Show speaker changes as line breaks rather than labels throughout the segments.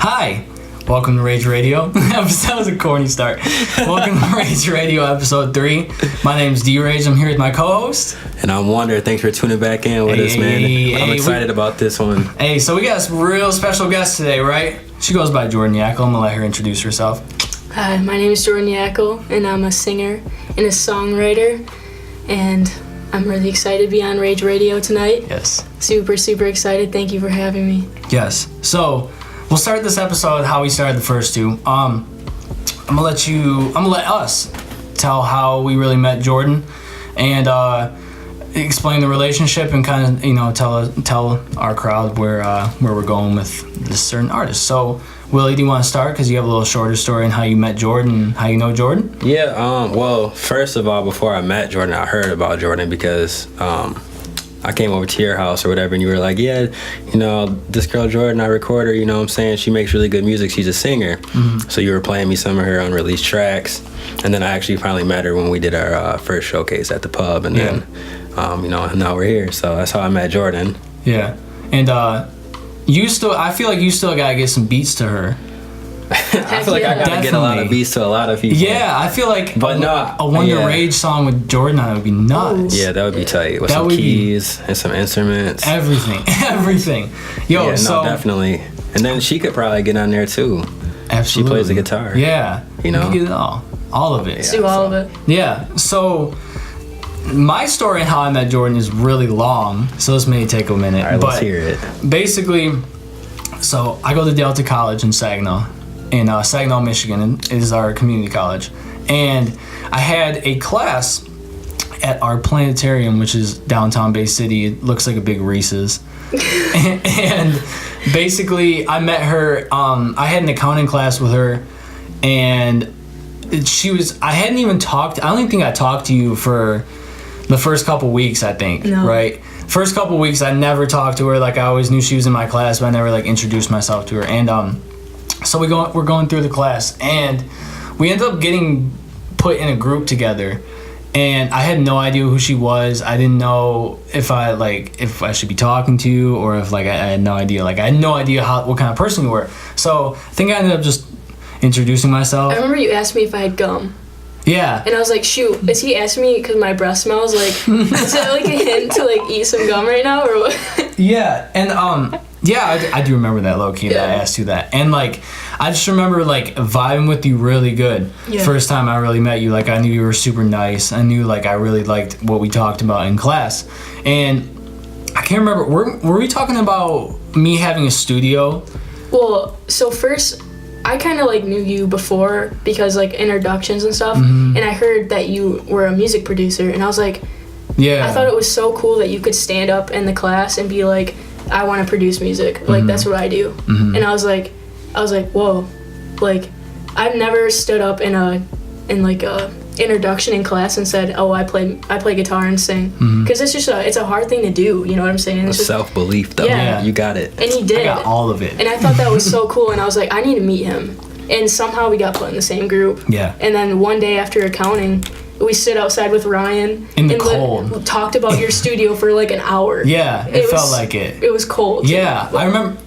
Hi, welcome to Rage Radio. That was a corny start. Welcome to Rage Radio episode 3. My name's D-Rage. I'm here with my co-host.
And I'm Wonder. Thanks for tuning back in with us, man. I'm excited about this one.
Hey, so we got a real special guest today, right? She goes by Jordan Yackel. I'm going to let her introduce herself.
Hi, my name is Jordan Yackel, and I'm a singer and a songwriter. And I'm really excited to be on Rage Radio tonight.
Yes.
Super, super excited. Thank you for having me.
Yes. So we'll start this episode how we started the first two. I'm gonna let us tell how we really met Jordan, and explain the relationship and kind of tell our crowd where we're going with this certain artist. So Willie, do you want to start because you have a little shorter story on how you met Jordan and how you know Jordan?
Yeah. Well, first of all, before I met Jordan, I heard about Jordan because I came over to your house or whatever, and you were like, yeah, this girl Jordan, I record her, you know what I'm saying? She makes really good music. She's a singer. Mm-hmm. So you were playing me some of her unreleased tracks. And then I actually finally met her when we did our first showcase at the pub. And then, now we're here. So that's how I met Jordan.
Yeah. And I feel like you still got to get some beats to her.
I feel like I gotta get a lot of beats to a lot of people.
Yeah, I feel like a Wonder Rage song with Jordan on it would be nuts.
Yeah, that would be tight with some keys and some instruments.
Everything. Yo,
no, definitely. And then she could probably get on there too.
Absolutely.
She plays the guitar.
Yeah. You can get it all of it.
Do all of it.
Yeah. So my story and how I met Jordan is really long, so this may take a minute.
All right, let's hear it.
Basically, so I go to Delta College in Saginaw. In Saginaw, Michigan, is our community college. And I had a class at our planetarium, which is downtown Bay City. It looks like a big Reese's. and basically, I met her. I had an accounting class with her, and I hadn't even talked. I don't even think I talked to you for the first couple weeks, I think.
No.
Right? First couple weeks, I never talked to her. Like, I always knew she was in my class, but I never, introduced myself to her. And, so we're going through the class, and we ended up getting put in a group together, and I had no idea who she was. I didn't know if I should be talking to you, or if I had no idea. I had no idea what kind of person you were. So I think I ended up just introducing myself.
I remember you asked me if I had gum.
Yeah.
And I was like, shoot, is he asking me because my breath smells like, is that a hint to eat some gum right now, or what?
Yeah, and yeah, I do remember that low-key that I asked you that. And I just remember vibing with you really good. Yeah. First time I really met you, I knew you were super nice. I knew I really liked what we talked about in class. And I can't remember, were we talking about me having a studio?
Well, so first I kind of knew you before because introductions and stuff. Mm-hmm. And I heard that you were a music producer, and I was like, yeah, I thought it was so cool that you could stand up in the class and be like, I want to produce music. That's what I do. Mm-hmm. And I was like, whoa, I've never stood up in a introduction in class and said, oh, I play guitar and sing, because it's a hard thing to do. You know what I'm saying? It's
self-belief though.
Yeah,
you got it.
And he did.
I got all of it.
And I thought that was so cool. And I was like, I need to meet him. And somehow we got put in the same group.
Yeah.
And then one day after accounting, we stood outside with Ryan
in the cold.
Talked about your studio for an hour.
Yeah, it felt like it.
It was cold.
Yeah, I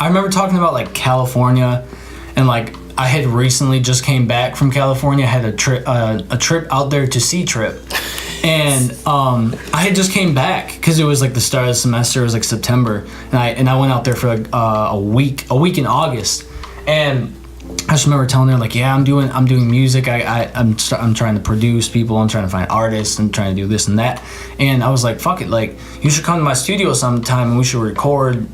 remember talking about California, and I had recently just came back from California. I had a trip out there to see Trip, and I had just came back because it was the start of the semester. It was September, and I went out there for a week in August, and I just remember telling her yeah, I'm doing music. I'm trying to produce people. I'm trying to find artists and trying to do this and that. And I was like, fuck it, you should come to my studio sometime and we should record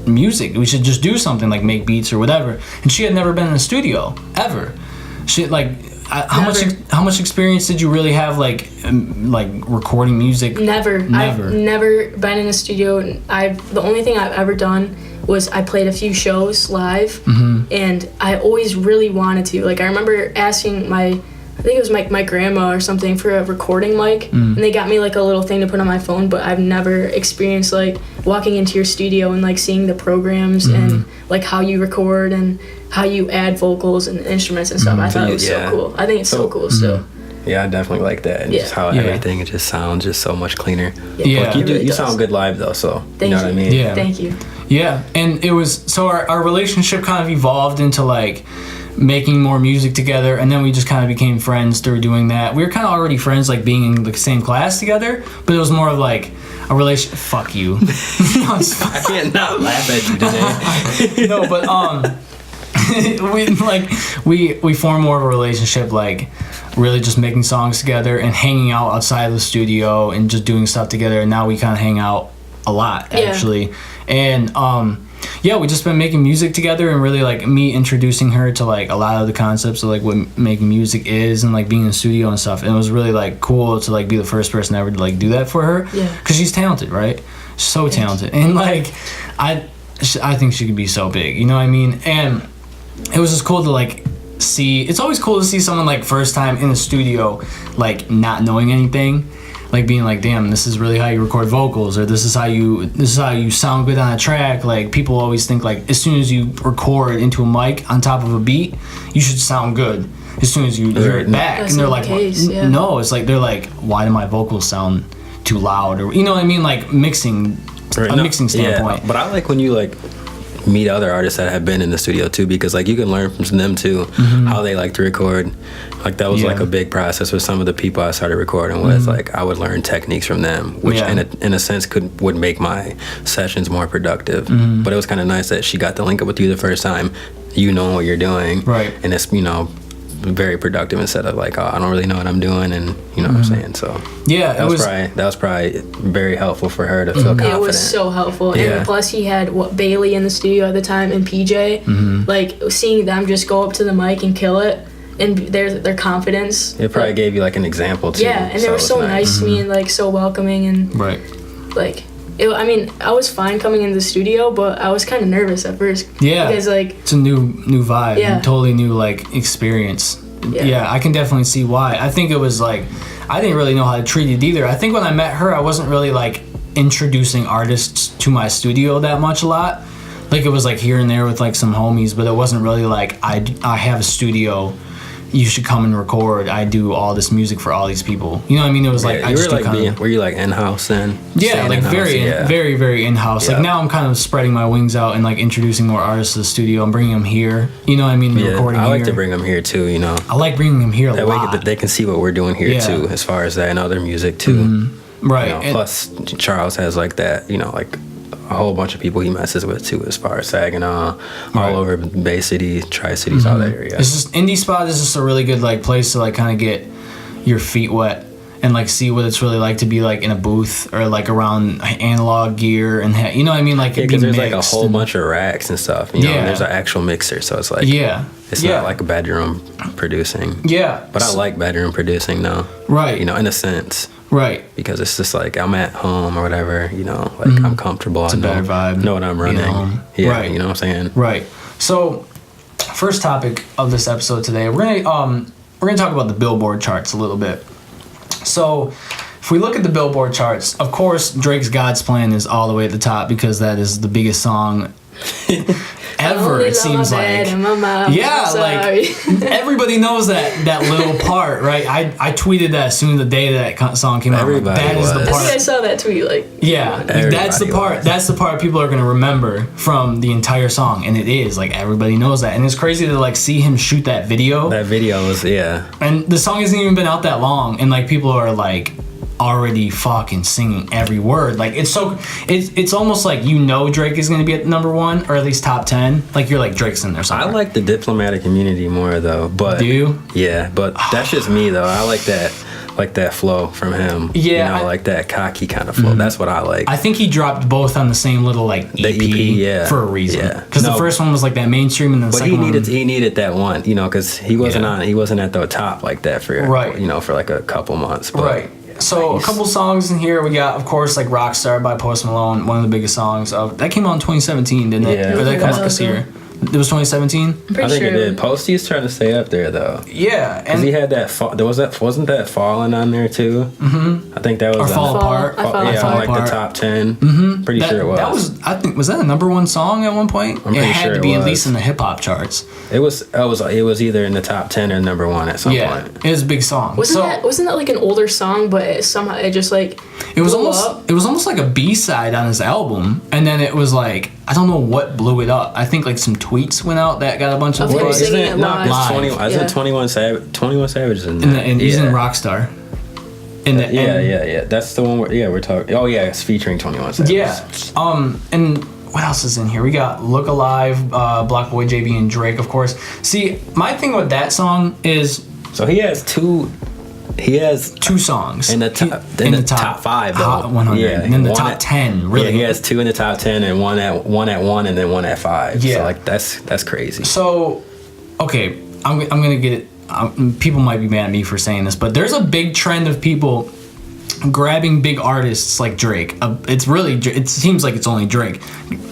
music. We should just do something make beats or whatever. And she had never been in a studio ever. She how much experience did you really have recording music?
Never. I've never been in a studio. The only thing I've ever done was I played a few shows live, and I always really wanted to. I remember asking I think it was my grandma or something for a recording mic, and they got me a little thing to put on my phone, but I've never experienced walking into your studio and seeing the programs and how you record and how you add vocals and instruments and stuff. I thought it was so cool. I think it's so cool still.
Yeah, I definitely like that. And just how everything just sounds just so much cleaner.
Yeah.
You sound good live though, so
Thank you.
What I mean?
Yeah.
Thank you.
Yeah, and it was so our relationship kind of evolved into like making more music together, and then we just kind of became friends through doing that. We were kind of already friends, like being in the same class together, but it was more of like a relation. Fuck you.
I can't not laugh at you today.
No, but we formed more of a relationship, like really just making songs together and hanging out outside of the studio and just doing stuff together. And now we kind of hang out a lot, actually. And we just been making music together, and really like me introducing her to like a lot of the concepts of like what making music is and like being in the studio and stuff. And it was really like cool to like be the first person ever to like do that for her, because she's talented, right? So talented, and like I think she could be so big, you know what I mean? And it was just cool to like see. It's always cool to see someone like first time in the studio, like not knowing anything, like being like, damn, this is really how you record vocals, or this is how you sound good on a track. Like people always think like as soon as you record into a mic on top of a beat, you should sound good as soon as you hear it back.
That's
and they're
not
like,
the case,
no, it's like they're like, why do my vocals sound too loud, or you know what I mean, like mixing mixing standpoint.
Yeah, but I like when you like meet other artists that have been in the studio too, because like you can learn from them too, how they like to record. Like that was like a big process with some of the people I started recording with. Like I would learn techniques from them, which in a sense would make my sessions more productive. But it was kind of nice that she got to link up with you the first time, you know what you're doing, right? And it's, you know, very productive instead of like, oh, I don't really know what I'm doing, and you know what I'm saying. So yeah, that was probably very helpful for her to feel confident. It was
so helpful. And plus he had Bailey in the studio at the time and PJ, like seeing them just go up to the mic and kill it, and their confidence.
It probably gave you like an example too.
Yeah, and they were so nice to me and like so welcoming, and like I was fine coming into the studio, but I was kind of nervous at first. Yeah, because like
it's a new vibe, totally new like experience. Yeah, I can definitely see why. I think it was like I didn't really know how to treat it either. I think when I met her, I wasn't really like introducing artists to my studio that much a lot. Like it was like here and there with like some homies, but it wasn't really like I have a studio, you should come and record. I do all this music for all these people. You know what I mean? It was like I just
were you like in-house then?
Yeah, like very, very in-house. Yeah. Like now I'm kind of spreading my wings out and like introducing more artists to the studio and bringing them here. You know what I mean? Recording
I like to bring them here too, you know.
I like bringing them here a lot.
That way they can see what we're doing here too, as far as that and other music too.
Right.
You know, plus Charles has like that, you know, like a whole bunch of people he messes with too, as far as Saginaw, all over Bay City, Tri-Cities, all that area.
It's just Indie Spot is just a really good like place to like kind of get your feet wet and like see what it's really like to be like in a booth or like around analog gear and you know what I mean, like
because there's like a whole bunch of racks and stuff. You know, and there's an actual mixer, so it's like it's not like a bedroom producing. Yeah, but I like bedroom producing though. Right. You know, in a sense. Right. Because it's just like I'm at home or whatever, you know, like I'm comfortable. It's a better vibe. Know what I'm running. Yeah, right. You know what I'm saying?
Right. So, first topic of this episode today, we're gonna talk about the Billboard charts a little bit. So, if we look at the Billboard charts, of course, Drake's God's Plan is all the way at the top because that is the biggest song ever, it seems like. Yeah, like everybody knows that little part, right? I tweeted that as soon as the day that song came out.
Everybody
that is the part.
I think I saw that tweet. Like,
yeah, that's the part. That's the part people are gonna remember from the entire song, and it is like everybody knows that, and it's crazy to like see him shoot that video.
That video was
and the song hasn't even been out that long, and like people are like already fucking singing every word. Like it's almost like you know Drake is gonna be at number 1 or at least top 10. Like you're like Drake's in there somewhere.
I like the Diplomatic Immunity more though, but
do you?
Yeah, but that's just me though. I like that flow from him. Yeah, you know, like that cocky kind of flow. That's what I like.
I think he dropped both on the same little like EP, for a reason. Yeah, because the first one was like that mainstream, and then the second one
he needed that one, you know, because he wasn't at the top like that for you know, for like a couple months. But,
right. So a couple songs in here we got, of course, like Rockstar by Post Malone, one of the biggest songs of that came out in 2017, didn't it? Or that come out this year. It was 2017.
I think it did. Posty's trying to stay up there though.
Yeah,
and he had that. Wasn't that Fallen on there too? Mm-hmm. I think that was.
Or Fall Apart.
The top 10. Mm-hmm. Pretty sure it was.
That was. I think was that a #1 song at one point?
I'm pretty
it had
sure
to be at least in the hip hop charts.
It was either in the top 10 or #1 at some point.
It was a big song.
Wasn't that like an older song, but somehow it just like
it was almost like a B-side on his album, and then it was like I don't know what blew it up. I think like some tweets went out that got a bunch of
buzz.
Isn't it 21 Savage? 21 Savage is in that.
And he's in Rockstar.
Yeah. That's the one where we're talking. Oh yeah, it's featuring 21 Savage.
Yeah. And what else is in here? We got Look Alive, Block Boy, JB, and Drake, of course. See, my thing with that song is
so he has two
songs
in the top 5 though.
Hot 100.
Yeah,
and then the top 10. Really,
he has 2 in the top 10 and one at 1 and then 1 at 5.
Yeah,
so like that's crazy.
So, okay, I'm gonna get it. People might be mad at me for saying this, but there's a big trend of people grabbing big artists like Drake. It seems like it's only Drake.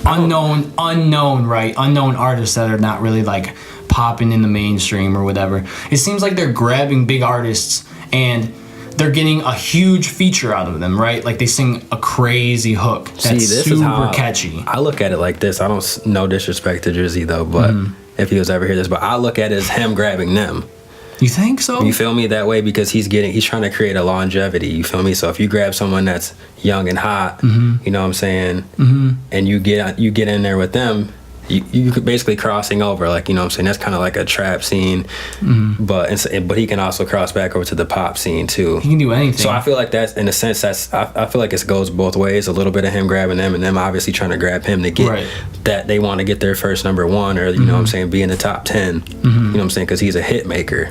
Unknown artists that are not really like popping in the mainstream or whatever. It seems like they're grabbing big artists and they're getting a huge feature out of them, right? Like they sing a crazy hook that's super catchy.
I look at it like this. I don't, no disrespect to Drizzy though, but if he was ever hear this, but I look at it as him grabbing them.
You think so?
You feel me? That way, because he's trying to create a longevity. You feel me? So if you grab someone that's young and hot, you know what I'm saying, and you get in there with them, you could basically crossing over, like, you know what I'm saying. That's kind of like a trap scene, but he can also cross back over to the pop scene too.
He can do anything.
So I feel like that's, in a sense, I feel like it goes both ways. A little bit of him grabbing them, and them obviously trying to grab him to get that they want to get their first #1, or you know what I'm saying, be in the top 10. You know what I'm saying, because he's a hit maker.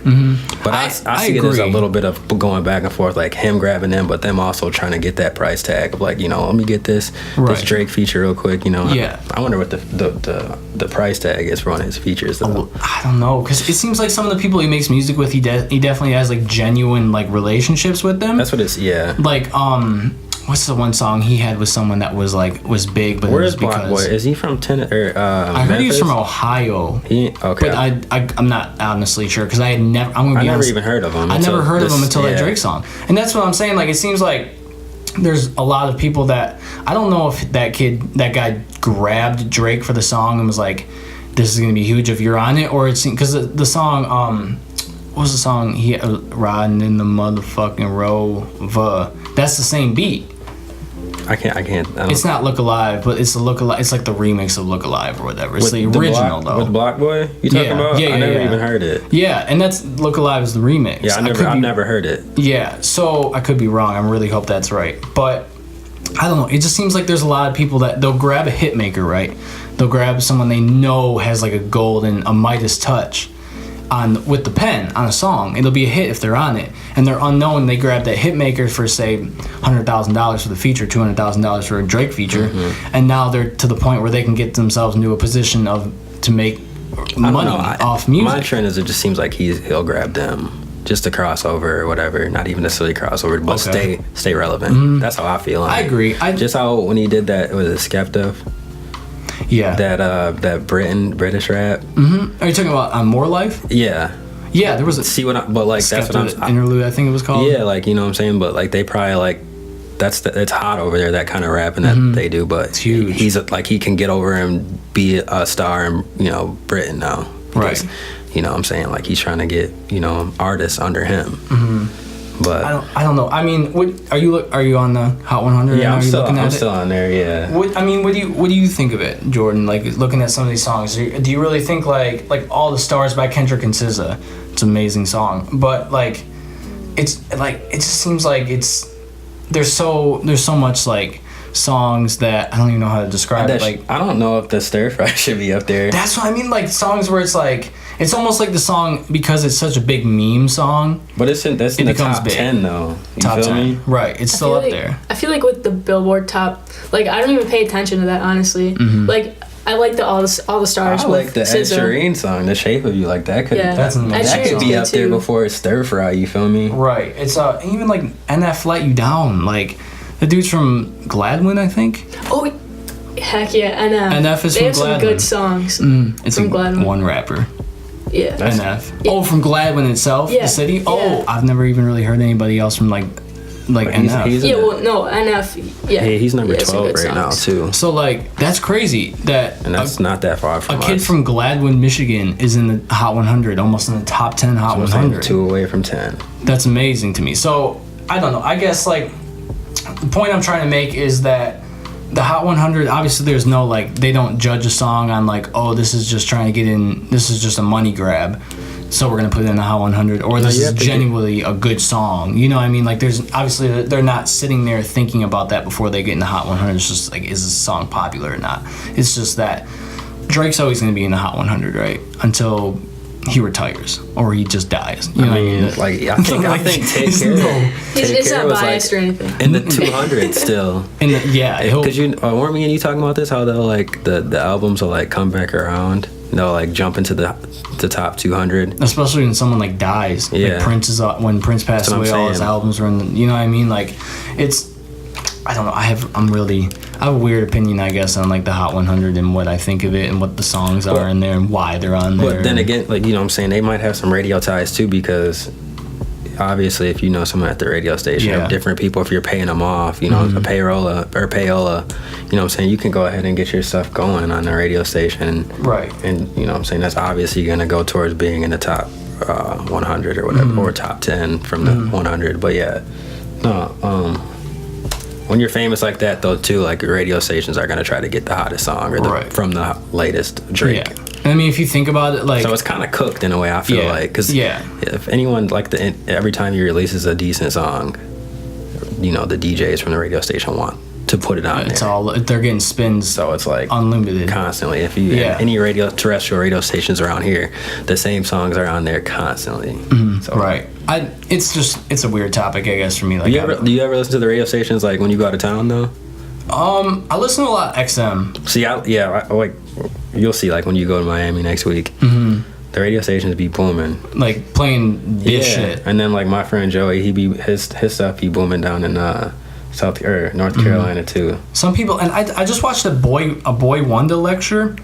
But I see it as a little bit of going back and forth, like him grabbing them, but them also trying to get that price tag of like, you know, let me get this Drake feature real quick. You know, I wonder what the price tag is for one of his features though.
I don't know, because it seems like some of the people he makes music with, he definitely has like genuine like relationships with them.
That's what it's
like what's the one song he had with someone that was big, but
where is Block Boy? Is he from
I heard he was from Ohio.
Okay,
but I'm not honestly sure, because I never even
heard of him.
I never heard of him until that Drake song, and that's what I'm saying. Like it seems like there's a lot of people that I don't know if that guy grabbed Drake for the song and was like, this is gonna be huge if you're on it, or it's because the song what was the song he had, riding in the motherfucking Rover, that's the same beat.
I can't.
It's not Look Alive, but it's the Look Alive. It's like the remix of Look Alive or whatever. It's the original though.
With Block Boy, you talking about? I never even heard it.
Yeah, and that's Look Alive is the remix.
Yeah, I've never heard it.
Yeah, so I could be wrong. I really hope that's right, but I don't know. It just seems like there's a lot of people that they'll grab a hit maker, right? They'll grab someone they know has like a golden, a Midas touch with the pen on a song. It'll be a hit if they're on it, and they're unknown. They grab that hit maker for say $100,000 for the feature, $200,000 for a Drake feature, and now they're to the point where they can get themselves into a position to make money off music.
My trend is, it just seems like he'll grab them just to cross over or whatever, not even necessarily crossover, but stay relevant. That's how I feel.
I agree.
Just how when he did that, was it Skepta?
Yeah.
That British rap.
Are you talking about More Life?
Yeah.
Yeah, there was
but like that's what I'm
interlude, I think it was called.
Yeah, like, you know what I'm saying, but like they probably like it's hot over there, that kind of rapping that they do, but
it's huge.
He's like, he can get over and be a star in, you know, Britain now.
Right.
You know what I'm saying? Like he's trying to get, you know, artists under him. But
I don't know. I mean, are you on the Hot 100?
Yeah, I'm still on there. Yeah.
What do you think of it, Jordan? Like looking at some of these songs, do you really think like All the Stars by Kendrick and SZA? It's an amazing song, but like it just seems like there's so much like songs that I don't even know how to describe it. Like
I don't know if the Stir Fry should be up there.
That's what I mean. Like songs where it's like, it's almost like the song, because it's such a big meme song.
But that's in the top 10 though.
Top 10, right? It's still up there.
I feel like with the Billboard top, like I don't even pay attention to that honestly. Like I like the all the Stars.
I like the Ed Sheeran song, "The Shape of You." Like that could that could be up there before it's Stir Fry. You feel me?
Right. It's even like NF Let You Down. Like the dude's from Gladwin, I think.
Oh. Heck yeah, NF.
NF is
they
from
have some
Gladwin.
good songs.
It's
from Gladwin.
one rapper.
Yeah.
NF. Yeah. Oh, from Gladwin itself, the city. Oh, I've never even really heard anybody else from like NF.
NF. Yeah.
Hey, he's number 12 right now too.
So like that's crazy and
that's not that far from
a kid from Gladwin, Michigan, is in the Hot 100, almost in the top 10 Hot 100.
2 away from 10.
That's amazing to me. So I don't know. I guess like the point I'm trying to make is that the Hot 100, obviously there's no like, they don't judge a song on like, oh, this is just trying to get in, this is just a money grab, so we're gonna put it in the Hot 100, or this is genuinely a good song. You know what I mean? Like there's obviously, they're not sitting there thinking about that before they get in the Hot 100. It's just like, is this song popular or not? It's just that Drake's always gonna be in the Hot 100, right? Until he retires or he just dies. You know what I mean?
Like I think Take Care.
It's not biased or anything.
In the 200 still.
Because
weren't me and you talking about this? How they'll like the albums will like come back around. They'll like jump into the top 200. Especially
when someone like dies.
Yeah.
Like Prince when Prince passed away, all his albums were in the, you know what I mean? Like it's, I don't know. I have a weird opinion, I guess, on like the Hot 100 and what I think of it and what the songs are in there and why they're on there.
But then again, like, you know what I'm saying, they might have some radio ties too, because obviously if you know someone at the radio station, have different people, if you're paying them off, you know, a payola, you know what I'm saying, you can go ahead and get your stuff going on the radio station.
Right.
And you know what I'm saying, that's obviously going to go towards being in the top 100 or whatever, or top 10 from the 100. But yeah, no, when you're famous like that, though, too, like radio stations are gonna try to get the hottest song or from the latest Drake.
Yeah. I mean, if you think about it, like,
so it's kind of cooked in a way. I feel like, because if anyone like every time he releases a decent song, you know, the DJs from the radio station want to put it on.
It's all they're getting spins.
So it's like
unlimited
constantly. If you any terrestrial radio stations around here, the same songs are on there constantly. So
it's a weird topic, I guess, for me. Like,
do you ever listen to the radio stations like when you go out of town though?
I listen to a lot of XM.
See, I like you'll see like when you go to Miami next week. The radio stations be booming,
like playing this shit.
And then like my friend Joey, his stuff be booming down in North Carolina too.
Some people, and I just watched a Boy Wonder lecture,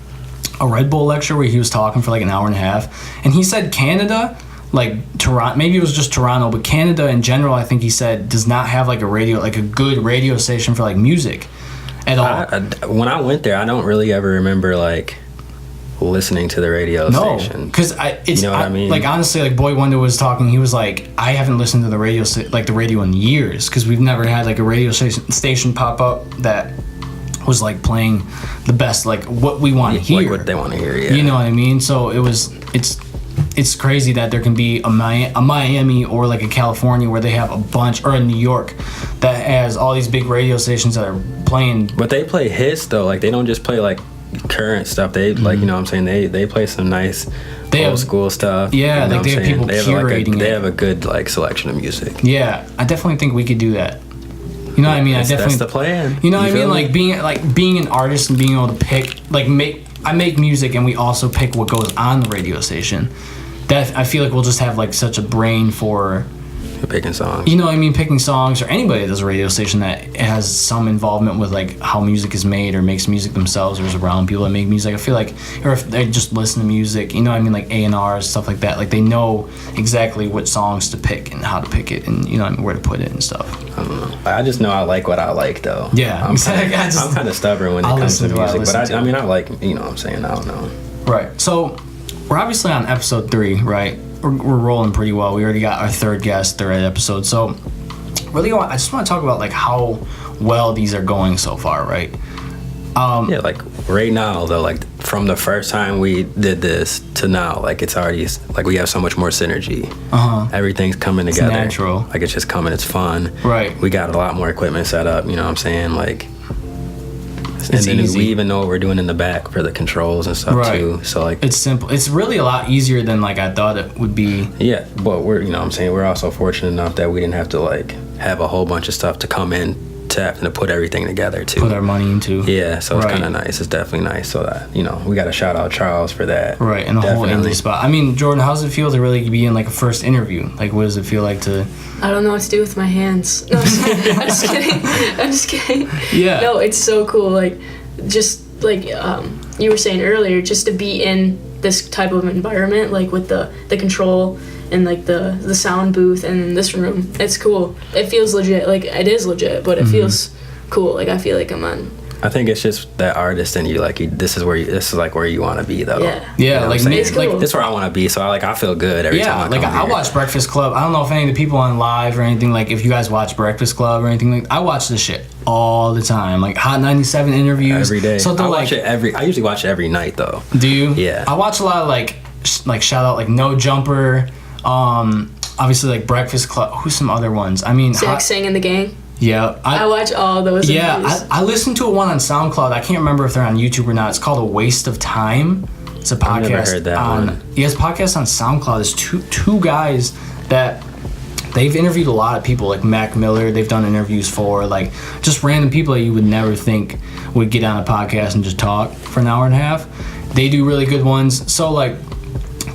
a Red Bull lecture where he was talking for like an hour and a half, and he said Canada, like Toronto, maybe it was just Toronto, but Canada in general, I think he said, does not have like a good radio station for like music at all.
When I went there, I don't really ever remember like listening to the radio station.
Because
you know what I mean?
Like honestly, like Boy Wonder was talking, he was like, I haven't listened to the radio in years, because we've never had like a radio station pop up that was like playing the best, like what we want to hear,
like what they want to hear.
You know what I mean? So it's crazy that there can be a Miami or like a California where they have a bunch, or a New York that has all these big radio stations that are playing.
But they play hits though. Like they don't just play like current stuff. They like, you know what I'm saying, they play some nice old school stuff.
Yeah, like they have people curating it.
They have a good like selection of music.
Yeah, I definitely think we could do that. You know what I mean?
That's the plan.
You know what I mean? Like being an artist and being able to pick, like I make music and we also pick what goes on the radio station. That I feel like we'll just have like such a brain for
picking songs.
You know what I mean? Picking songs, or anybody that does a radio station that has some involvement with like how music is made or makes music themselves or is around people that make music. I feel like, or if they just listen to music, you know what I mean? Like A&Rs, stuff like that. Like they know exactly what songs to pick and how to pick it and, you know what I mean, where to put it and stuff.
I don't know. I just know I like what I like though.
Yeah,
I'm kind of stubborn when it comes to music, but I mean I like, you know what I'm saying, I don't know.
Right. So we're obviously on episode 3, right? We're rolling pretty well. We already got our third episode. So really, I just want to talk about like how well these are going so far, right?
Yeah, like right now though, like from the first time we did this to now, like it's already like we have so much more synergy. Everything's coming together.
It's natural.
Like it's just coming. It's fun.
Right.
We got a lot more equipment set up. You know what I'm saying? Like.
It's
and then
easy.
We even know what we're doing in the back for the controls and stuff too. So like
it's simple. It's really a lot easier than like I thought it would be.
Yeah, but we're, you know what I'm saying, we're also fortunate enough that we didn't have to like have a whole bunch of stuff to come in to having to put everything together too.
Put our money into.
Yeah, so it's kind of nice. It's definitely nice. So that, you know, we got to shout out Charles for that.
Right, and the whole indie spot. I mean, Jordan, how does it feel to really be in like a first interview? Like, what does it feel like to?
I don't know what to do with my hands. No, I'm just kidding. I'm just kidding.
Yeah.
No, it's so cool. Like. just like you were saying earlier, just to be in this type of environment, like with the control and like the sound booth and in this room, it's cool. It feels legit. Like it is legit, but it feels cool. Like I feel like I'm on.
I think it's just that artist in you. Like this is like where you want to be though.
Yeah.
Yeah.
You know
Like
it's cool.
like this is where I want to be. So I feel good every time.
I watch Breakfast Club. I don't know if any of the people on live or anything, like if you guys watch Breakfast Club or anything, like I watch this shit all the time. Like Hot 97 interviews
every day.
So
I watch it I usually watch it every night though.
Do you?
Yeah.
I watch a lot of like shout out like No Jumper. Obviously like Breakfast Club. Who's some other ones? I mean,
Zach Sang and the Gang.
Yeah,
I watch all those.
Yeah, I listened to one on SoundCloud. I can't remember if they're on YouTube or not. It's called A Waste of Time. It's a podcast.
I've never heard that one.
Yeah, it's a podcast on SoundCloud. There's two guys that they've interviewed a lot of people, like Mac Miller. They've done interviews for like just random people that you would never think would get on a podcast and just talk for an hour and a half. They do really good ones. So like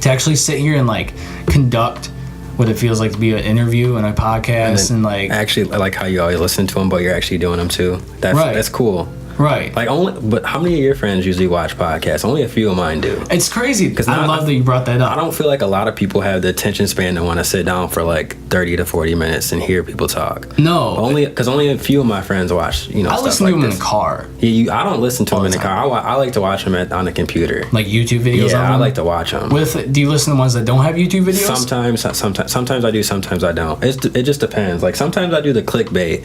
to actually sit here and like conduct what it feels like to be an interview and a podcast and like
actually I like how you always listen to them, but you're actually doing them too. That's cool.
Right.
Like but how many of your friends usually watch podcasts? Only a few of mine do.
It's crazy because I love that you brought that up.
I don't feel like a lot of people have the attention span to want to sit down for like 30 to 40 minutes and hear people talk.
No,
because only a few of my friends watch. You know,
I
stuff
listen
like
to them
this.
in the car.
I don't listen to them in the car. I like to watch them on the computer.
Like YouTube videos.
Yeah,
of them?
I like to watch them.
Do you listen to ones that don't have YouTube videos?
Sometimes I do. Sometimes I don't. It just depends. Like sometimes I do the clickbait.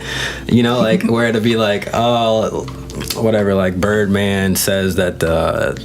You know, like where it'll be like, oh, whatever, like Birdman says that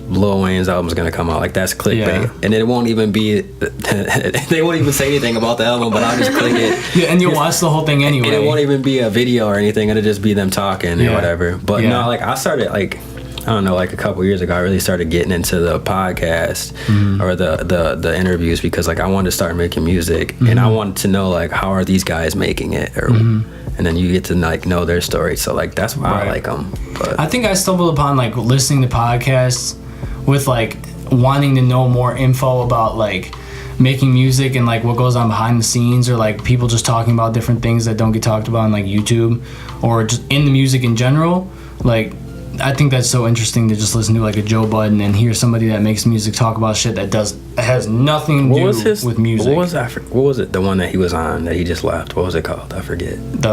Lil Wayne's album is gonna come out. Like that's clickbait, and it won't even be. They won't even say anything about the album, but I'll just click it.
Yeah, and you'll watch the whole thing anyway.
And it won't even be a video or anything. It'll just be them talking or whatever. But no, like I started like. I don't know, like a couple years ago, I really started getting into the podcast or the interviews because like I wanted to start making music and I wanted to know like how are these guys making it, or and then you get to like know their story. So like that's why I like them. But
I think I stumbled upon like listening to podcasts with like wanting to know more info about like making music and like what goes on behind the scenes, or like people just talking about different things that don't get talked about on like YouTube or just in the music in general. Like I think that's so interesting to just listen to like a Joe Budden and hear somebody that makes music talk about shit that has nothing to do with music.
What was it? The one that he was on that he just left. What was it called? I forget.
The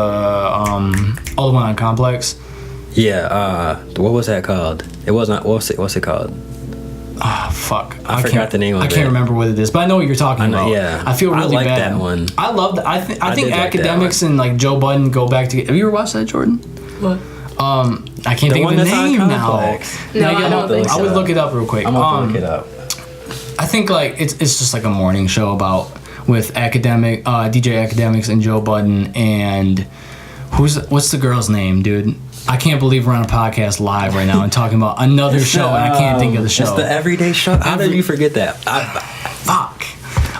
the one on Complex.
Yeah. What was that called? It wasn't. What's it called?
Oh fuck!
I forgot the name of it.
I can't remember what it is, but I know what you're talking about.
Yeah.
I feel really
like
bad.
that one.
I love that. I think
like
Academics and like Joe Budden go back to. Have you ever watched that, Jordan?
What?
I can't think of the name now.
No, I don't think so.
I would look it up real quick.
I'm gonna look it up.
I think like it's just like a morning show with DJ Academics and Joe Budden and what's the girl's name, dude? I can't believe we're on a podcast live right now and talking about another show and I can't think of the show.
It's the Everyday Show. How did you forget that?
Fuck.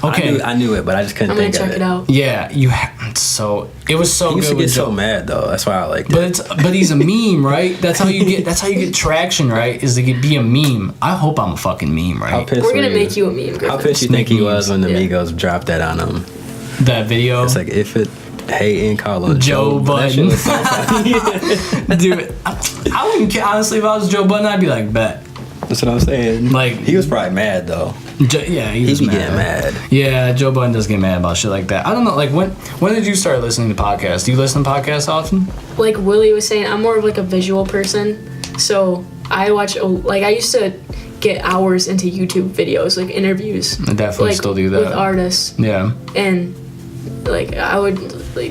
Okay.
I knew it, but I just couldn't think of it.
I'm gonna check it out.
Yeah, it was so
he used
good.
to get so mad though. That's why I liked it.
But he's a meme, right? That's how you get traction, right? Is to be a meme. I hope I'm a fucking meme, right?
We're gonna make you a meme, Griffin.
How pissed you think he was when the Migos dropped that on him?
That video.
It's like and call him
Joe Budden.
That shit was so funny.
Dude, I wouldn't honestly if I was Joe Budden, I'd be like, bet.
That's what I'm saying.
Like
he was probably mad though.
Yeah, he'd be getting mad. Yeah, Joe Budden does get mad about shit like that. I don't know. Like when did you start listening to podcasts? Do you listen to podcasts often?
Like Willie was saying, I'm more of like a visual person, so I watch. Like I used to get hours into YouTube videos, like interviews.
I definitely still do that
with artists.
Yeah,
and like I would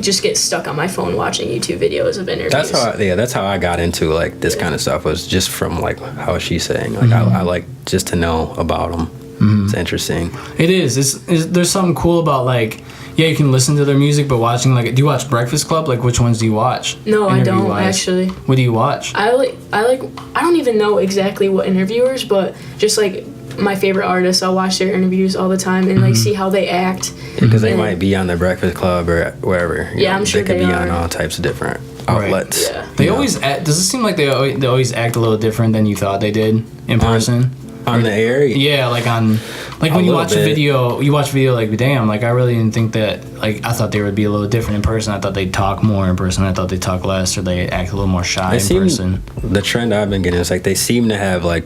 just get stuck on my phone watching YouTube videos of interviews.
That's how I got into like this kind of stuff, was just from like how she's saying. Like I like just to know about them. It's interesting.
It is. There's something cool about like, yeah, you can listen to their music, but watching like, do you watch Breakfast Club? Like, which ones do you watch?
No, I don't actually.
What do you watch?
I don't even know exactly what interviewers, but just like my favorite artists, I'll watch their interviews all the time and like see how they act.
Because they might be on the Breakfast Club or wherever.
I'm sure
they could be
are.
on all types of different outlets.
Yeah.
They always act. Does it seem like they always act a little different than you thought they did in person?
on the air.
Yeah, like on like when you watch a video, like damn, like I really didn't think that. Like I thought they would be a little different in person. I thought they'd talk more in person. I thought they'd talk less, or they act a little more shy in person.
The trend I've been getting is like they seem to have like,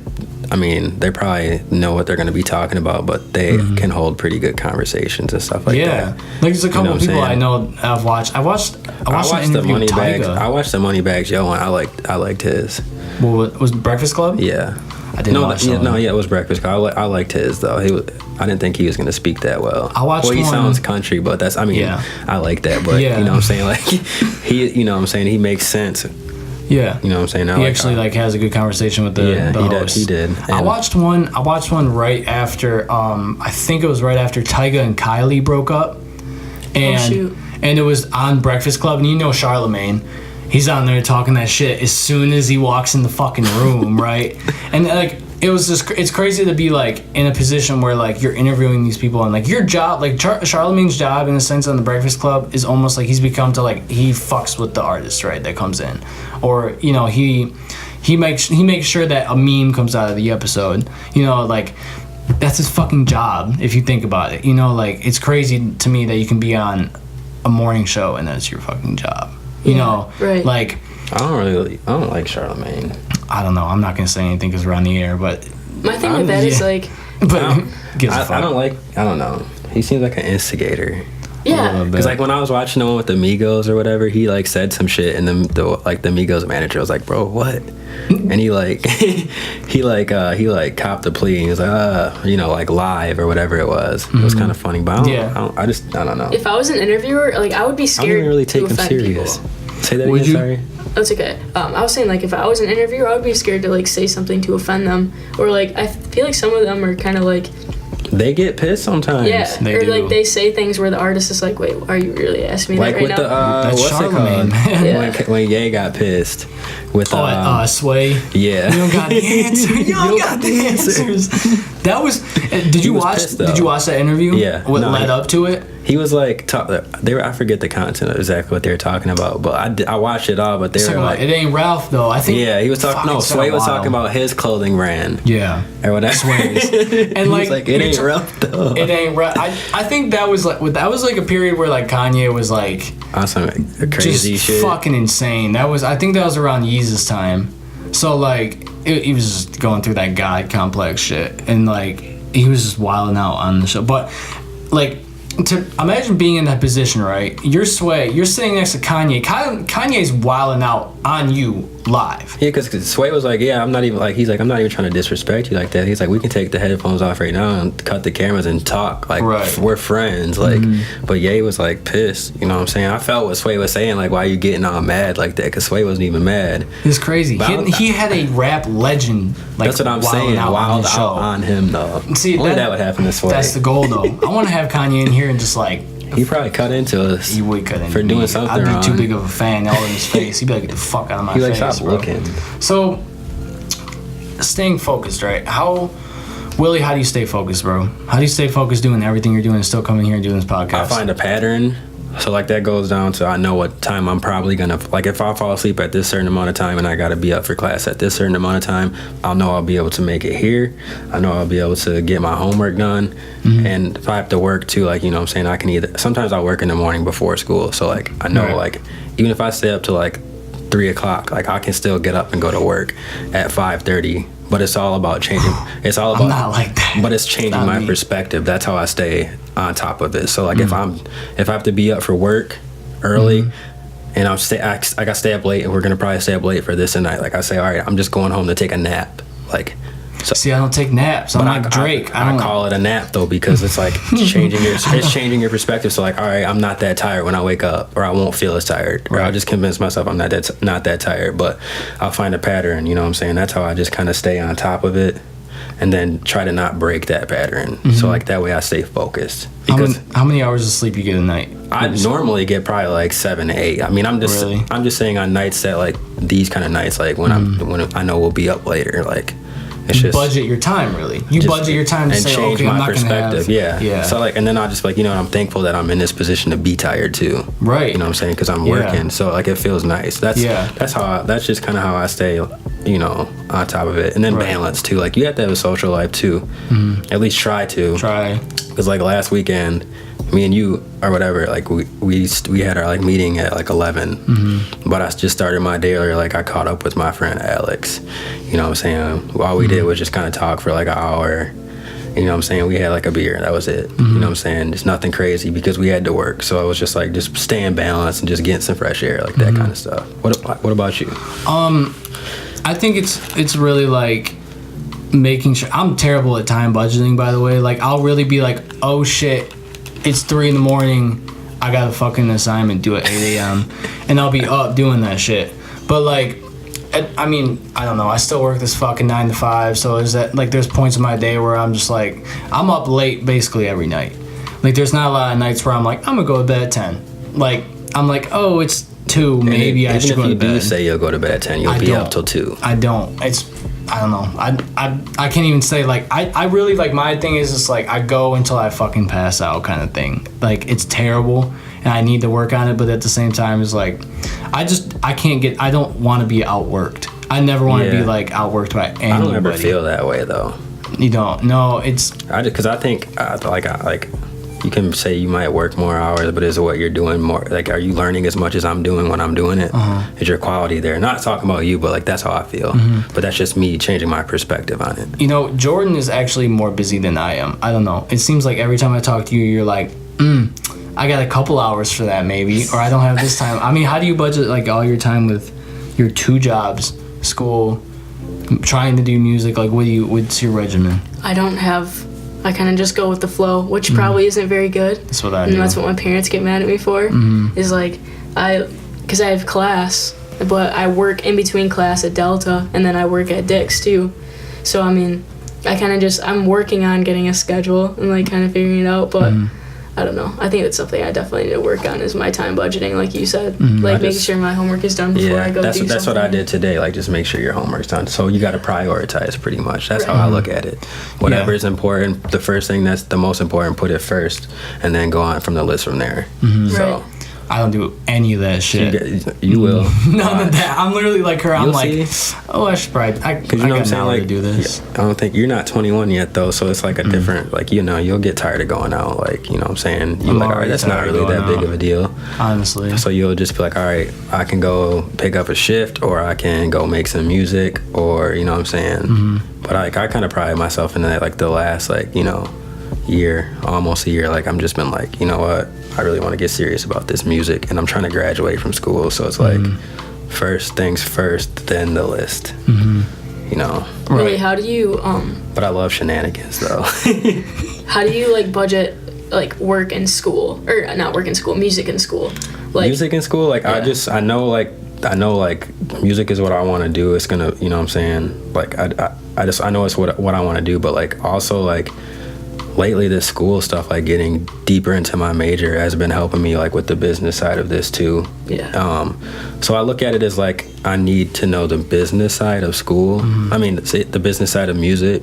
I mean, they probably know what they're going to be talking about, but they can hold pretty good conversations and stuff like that.
Yeah, like there's a couple of people I know I've watched. I watched the
Moneybags. I watched the Moneybags Yo one. I liked his.
Well, was Breakfast Club?
Yeah.
I didn't watch that.
It was Breakfast Club. I liked his though. I didn't think he was gonna speak that well.
I watched
he sounds country, but that's. I mean, I like that, but you know what I'm saying. Like he, you know what I'm saying. He makes sense.
Yeah.
You know what I'm saying.
He actually has a good conversation with the host.
He did. And
I watched one right after. I think it was right after Tyga and Kylie broke up, and it was on Breakfast Club, and you know Charlemagne. He's on there talking that shit as soon as he walks in the fucking room, right? And like it was just, it's crazy to be like in a position where like you're interviewing these people and like your job, like Charlemagne's job in a sense on the Breakfast Club is almost like he's become to like he fucks with the artist, right, that comes in, or you know he makes sure that a meme comes out of the episode, you know, like that's his fucking job if you think about it, you know, like it's crazy to me that you can be on a morning show and that's your fucking job. You know,
right.
Like
I don't like Charlemagne.
I don't know. I'm not gonna say anything because we're on the air, but
my thing with that is like,
but
I don't know. He seems like an instigator.
Yeah,
because like when I was watching the one with the Migos or whatever, he like said some shit, and the Migos manager was like, "Bro, what?" And he copped the plea. And he was like, you know, like live or whatever it was. It was kind of funny, but I don't know.
If I was an interviewer, like I would be scared.
I wouldn't really take
to
him serious.
People.
Say that again. Sorry.
That's okay. I was saying like if I was an interviewer, I would be scared to like say something to offend them, or like I feel like some of them are kind of like.
They get pissed sometimes.
Yeah, or like they say things where the artist is like, "Wait, are you really asking me
like
that right now?"
Like with what's
Charlemagne,
it called? When Ye got pissed with
Sway.
Yeah.
You don't got the answer. You don't got the answers. That was. Did you watch that interview?
Yeah.
What led up to it?
He was like, I forget the content of exactly what they were talking about, but I watched it all. But they were like,
it ain't Ralph though. I think.
Yeah, he was talking. No, Sway was talking about his clothing brand.
Yeah.
Or whatever.
Sway's. And
like it ain't Ralph though.
It ain't Ralph. I think that was like a period where like Kanye was like
on some crazy
just
shit.
Fucking insane. I think that was around Yeezus time. So like he was just going through that God complex shit, and like he was just wilding out on the show. But like. To imagine being in that position, right? You're Sway. You're sitting next to Kanye. Kanye's wilding out on you live.
Yeah, because Sway was like, I'm not even trying to disrespect you like that. He's like, we can take the headphones off right now and cut the cameras and talk. Like, we're friends. Like, but Ye was like pissed. You know what I'm saying? I felt what Sway was saying. Like, why are you getting all mad like that? Because Sway wasn't even mad.
It's crazy. He had a rap legend. Like,
that's what I'm saying. Wild out on him though.
See,
only that would happen to Sway.
That's the goal though. I want to have Kanye in here and just like.
He probably cut into us.
He would cut into
for doing something
I'd be
wrong.
too big of a fan, all in his face. He'd be like, "Get the fuck out of my face."
He like, "Stop looking."
So, staying focused, right? Willie, how do you stay focused, bro? How do you stay focused doing everything you're doing and still coming here and doing this podcast?
I find a pattern. So like that goes down to I know what time I'm probably gonna, like if I fall asleep at this certain amount of time and I gotta be up for class at this certain amount of time, I'll know I'll be able to make it here. I know I'll be able to get my homework done. And if I have to work too, like, you know what I'm saying, I can either, sometimes I work in the morning before school. So like I know like even if I stay up to like 3 o'clock, like I can still get up and go to work at 5:30. But it's all about changing. It's all about.
I'm not like that.
But it's changing my perspective. That's how I stay on top of it. So like if I have to be up for work early, and I stay up late, and we're gonna probably stay up late for this tonight. Like I say, all right, I'm just going home to take a nap. Like.
So, see, I don't take naps. I'm like Drake.
I call it a nap though because it's like changing your perspective. So like, all right, I'm not that tired when I wake up, or I won't feel as tired, or I'll just convince myself I'm not that tired. But I'll find a pattern. You know what I'm saying? That's how I just kind of stay on top of it, and then try to not break that pattern. So like that way I stay focused. Because
how many hours of sleep you get a night?
I normally get probably like 7 to 8. I mean, I'm just saying on nights that like these kind of nights, like when I know we'll be up later, like. It's just
budget your time, really. You budget your time to say,
change
okay, I'm
my
not
perspective. Yeah. So like, and then I'll just like, you know, I'm thankful that I'm in this position to be tired too.
Right.
You know what I'm saying? Because I'm working, so like it feels nice. That's just kind of how I stay you know, on top of it. And then balance too. Like, you have to have a social life too. At least try to. Because like last weekend, me and you or whatever, like we had our like meeting at like 11, but I just started my day earlier. Like, I caught up with my friend Alex, you know what I'm saying? All we did was just kind of talk for like an hour. You know what I'm saying? We had like a beer. That was it. You know what I'm saying? Just nothing crazy because we had to work. So it was just like just staying balanced and just getting some fresh air, like that kind of stuff. What about you?
I think it's really like making sure. I'm terrible at time budgeting, by the way. Like, I'll really be like, oh shit, it's 3 a.m. I got a fucking assignment due at 8 a.m. and I'll be up doing that shit. But like, I mean, I don't know. I still work this fucking 9 to 5. So is that like, there's points in my day where I'm just like, I'm up late basically every night. Like, there's not a lot of nights where I'm like, I'm gonna go to bed at 10. Like, I'm like, oh, it's 2. Maybe I should go to bed.
Even if you do say you'll go to bed at 10, you'll be up till 2.
I don't. I don't know. I can't even say, like, I really, like, my thing is just like, I go until I fucking pass out kind of thing. Like, it's terrible and I need to work on it, but at the same time, it's like, I don't want to be outworked. I never want to be like outworked by anybody.
I don't ever feel that way though.
You don't? No, it's...
Because I think, like, you can say you might work more hours, but is it what you're doing more? Like, are you learning as much as I'm doing when I'm doing it? Is your quality there? Not talking about you, but like, that's how I feel. But that's just me changing my perspective on it.
You know, Jordan is actually more busy than I am. I don't know. It seems like every time I talk to you, you're like, I got a couple hours for that maybe, or I don't have this time. I mean, how do you budget like all your time with your 2 jobs, school, trying to do music? Like, what's your regimen? I kind of just go with the flow, which probably isn't very good. That's what I do.
And that's what my parents get mad at me for, is like, because I have class, but I work in between class at Delta, and then I work at Dick's too. So, I mean, I'm working on getting a schedule and like kind of figuring it out, but I don't know. I think that's something I definitely need to work on, is my time budgeting, like you said. Like, making sure my homework is done before I go do something.
That's what I did today. Like, just make sure your homework's done. So you got to prioritize pretty much. That's how I look at it. Whatever is important, the first thing that's the most important, put it first, and then go on from the list from there. So.
I don't do any of that shit.
You will.
None of that. I'm literally like her. I'm like, oh, I should probably. Because
you know what I'm saying? Like,
to do this.
I don't think you're not 21 yet though, so it's like a different. Like, you know, you'll get tired of going out. Like, you know what I'm saying? You're like, all right, that's not really that big of a deal.
Honestly.
So you'll just be like, all right, I can go pick up a shift, or I can go make some music, or you know what I'm saying? But like, I kind of pride myself in that. Like, the last almost a year, like, I'm just been like, you know what? I really want to get serious about this music, and I'm trying to graduate from school, so it's like first things first, then the list. You know.
Really, how do you
But I love shenanigans though.
How do you like budget like work and school, or not work and school, music and school? Like,
music in school, like I know music is what I want to do. It's gonna, you know what I'm saying? Like I know it's what I want to do, but like also like lately this school stuff, like getting deeper into my major has been helping me like with the business side of this too. So I look at it as like I need to know the business side of school. I mean, the business side of music.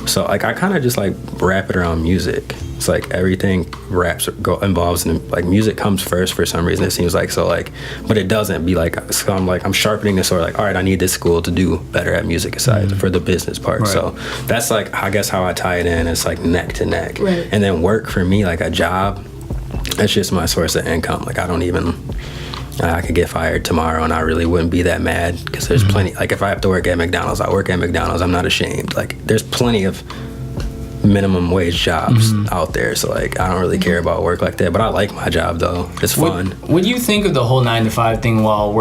So like I kind of just like wrap it around music. It's like everything involves in, like, music comes first for some reason, it seems like. So like, but it doesn't be like, so I'm sharpening the sword, like, all right, I need this school to do better at music aside for the business part. So that's like, I guess how I tie it in. It's like neck to neck. And then work for me, like a job, that's just my source of income. Like I could get fired tomorrow and I really wouldn't be that mad, because there's plenty, like if I have to work at McDonald's, I work at McDonald's. I'm not ashamed. Like there's plenty of minimum wage jobs out there, so like I don't really care about work like that, but I like my job though. It's fun.
What do you think of the whole 9 to 5 thing while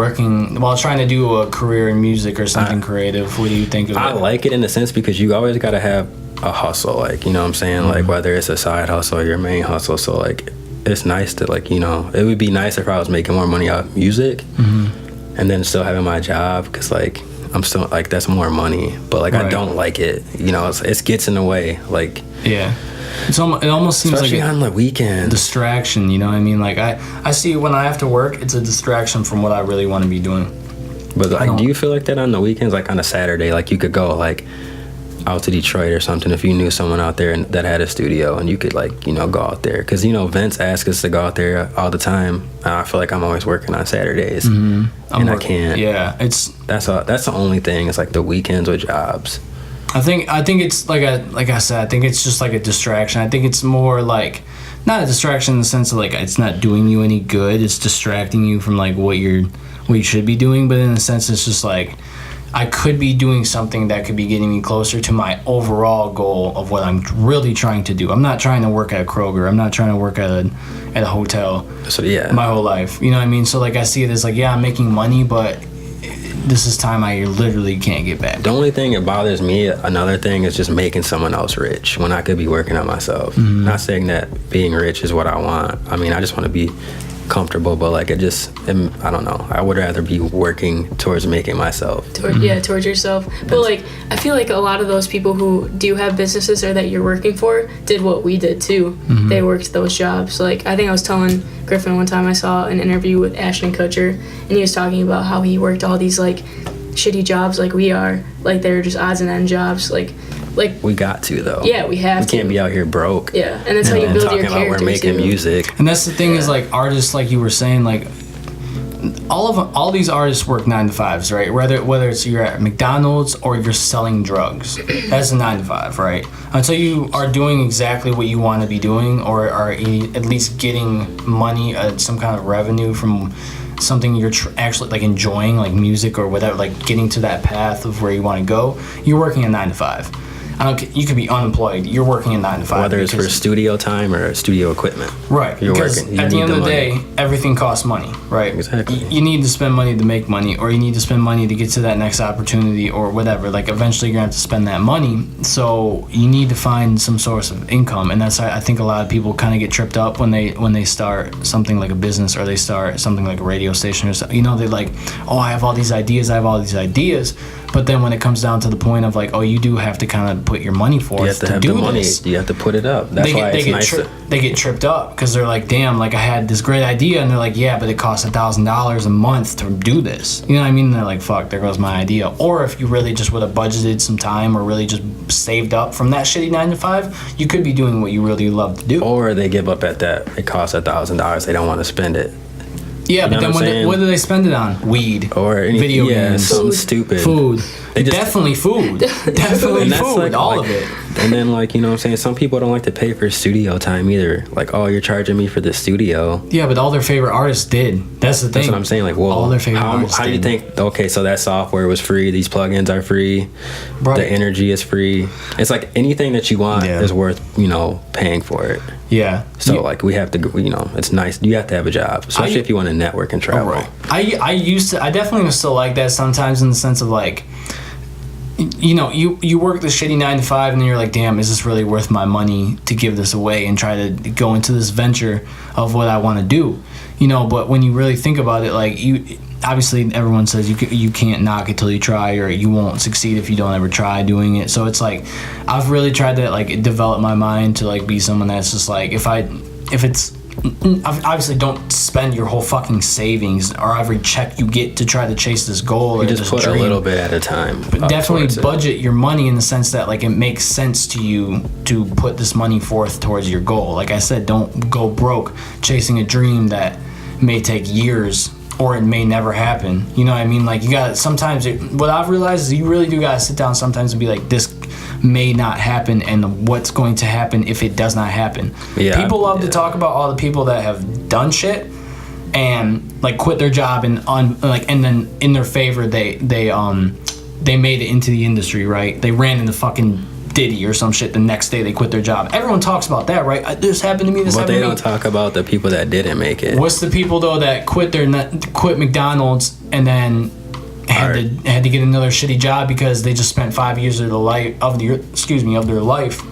trying to do a career in music or something creative? What do you think of it?
I like it in a sense because you always got to have a hustle, like, you know what I'm saying? Like whether it's a side hustle or your main hustle. So like it's nice to, like, you know, it would be nice if I was making more money out of music and then still having my job, because like I'm still like, that's more money, but like I don't like it, you know. It gets in the way, like
it almost seems
especially
like
on the weekend
distraction, you know what I mean? Like I see when I have to work, it's a distraction from what I really want to be doing.
But like, do you feel like that on the weekends, like on a Saturday, like you could go like out to Detroit or something, if you knew someone out there that had a studio and you could like, you know, go out there, because, you know, Vince asks us to go out there all the time. I feel like I'm always working on Saturdays, and I can't.
Yeah,
that's the only thing. It's like the weekends with jobs.
I think it's like I said, I think it's just like a distraction. I think it's more like not a distraction in the sense of like it's not doing you any good. It's distracting you from like what you should be doing, but in a sense it's just like I could be doing something that could be getting me closer to my overall goal of what I'm really trying to do. I'm not trying to work at Kroger. I'm not trying to work at a hotel.
So yeah,
my whole life. You know what I mean? So like I see it as like, yeah, I'm making money, but this is time I literally can't get back.
The only thing that bothers me, another thing, is just making someone else rich when I could be working on myself. Not saying that being rich is what I want. I mean, I just want to be comfortable, but like I don't know, I would rather be working towards making myself
towards yourself. But like I feel like a lot of those people who do have businesses or that you're working for did what we did too. They worked those jobs. Like I think I was telling Griffin one time, I saw an interview with Ashton Kutcher and he was talking about how he worked all these like shitty jobs like we are, like they're just odds and end jobs, like
we got to though.
Yeah, we have to.
We can't be out here broke.
Yeah, and that's how you build your character.
Talking about we're making music.
And that's the thing is like artists, like you were saying, like all these artists work 9 to 5s, right? Whether it's you're at McDonald's or you're selling drugs, that's a 9 to 5, right? Until you are doing exactly what you want to be doing, or are at least getting money, some kind of revenue from something you're actually like enjoying, like music or whatever, like getting to that path of where you want to go, you're working a 9 to 5. You could be unemployed. You're working a 9 to 5.
Whether it's for studio time or studio equipment.
Right.
You're
because
working.
At the end of the day, everything costs money, right?
Exactly.
You need to spend money to make money, or you need to spend money to get to that next opportunity or whatever. Like eventually you're going to have to spend that money. So you need to find some source of income. And that's why I think a lot of people kind of get tripped up when they start something like a business or they start something like a radio station or something. You know, they're like, oh, I have all these ideas. But then when it comes down to the point of like, oh, you do have to kind of put your money forth
you have to have
do
the money.
this.
You have to put it up. That's why it's nice.
They get tripped up because they're like, damn, like I had this great idea, and they're like, yeah, but it costs $1,000 a month to do this. You know what I mean? And they're like, fuck, there goes my idea. Or if you really just would have budgeted some time or really just saved up from that shitty 9 to 5, you could be doing what you really love to do.
Or they give up at that. It costs $1,000. They don't want to spend it.
Yeah, but then what do they spend it on? Weed or video games,
something stupid,
food. Definitely food. Definitely food.
Like,
all of it.
And then, like, you know what I'm saying? Some people don't like to pay for studio time either. Like, oh, you're charging me for the studio.
Yeah, but all their favorite artists did. That's the thing.
That's what I'm saying. Like, well,
all their favorite artists
how do you think? Okay, so that software was free. These plugins are free. Right. The energy is free. It's like anything that you want is worth, paying for it.
Yeah.
So like we have to, it's nice. You have to have a job, especially if you want to network and travel.
Right. I definitely was still like that sometimes in the sense of like, you work the shitty 9 to 5 and then you're like, damn, is this really worth my money to give this away and try to go into this venture of what I want to do? But when you really think about it, like obviously everyone says you can't knock it till you try, or you won't succeed if you don't ever try doing it. So it's like I've really tried to like develop my mind to like be someone that's just like if it's obviously don't spend your whole fucking savings or every check you get to try to chase this goal or
just
this
put
dream.
A little bit at a time.
But definitely budget your money in the sense that like it makes sense to you to put this money forth towards your goal. Like I said, don't go broke chasing a dream that may take years or it may never happen. You know what I mean? Like you gotta sometimes what I've realized is you really do gotta sit down sometimes and be like, this may not happen, and what's going to happen if it does not happen. Yeah, people love to talk about all the people that have done shit and like quit their job and then in their favor they made it into the industry, right? They ran into fucking Diddy or some shit. The next day they quit their job. Everyone talks about that, right? This happened to me. But they don't
talk about the people that didn't make it.
What's the people though that quit McDonald's and then had to get another shitty job because they just spent 5 years of their life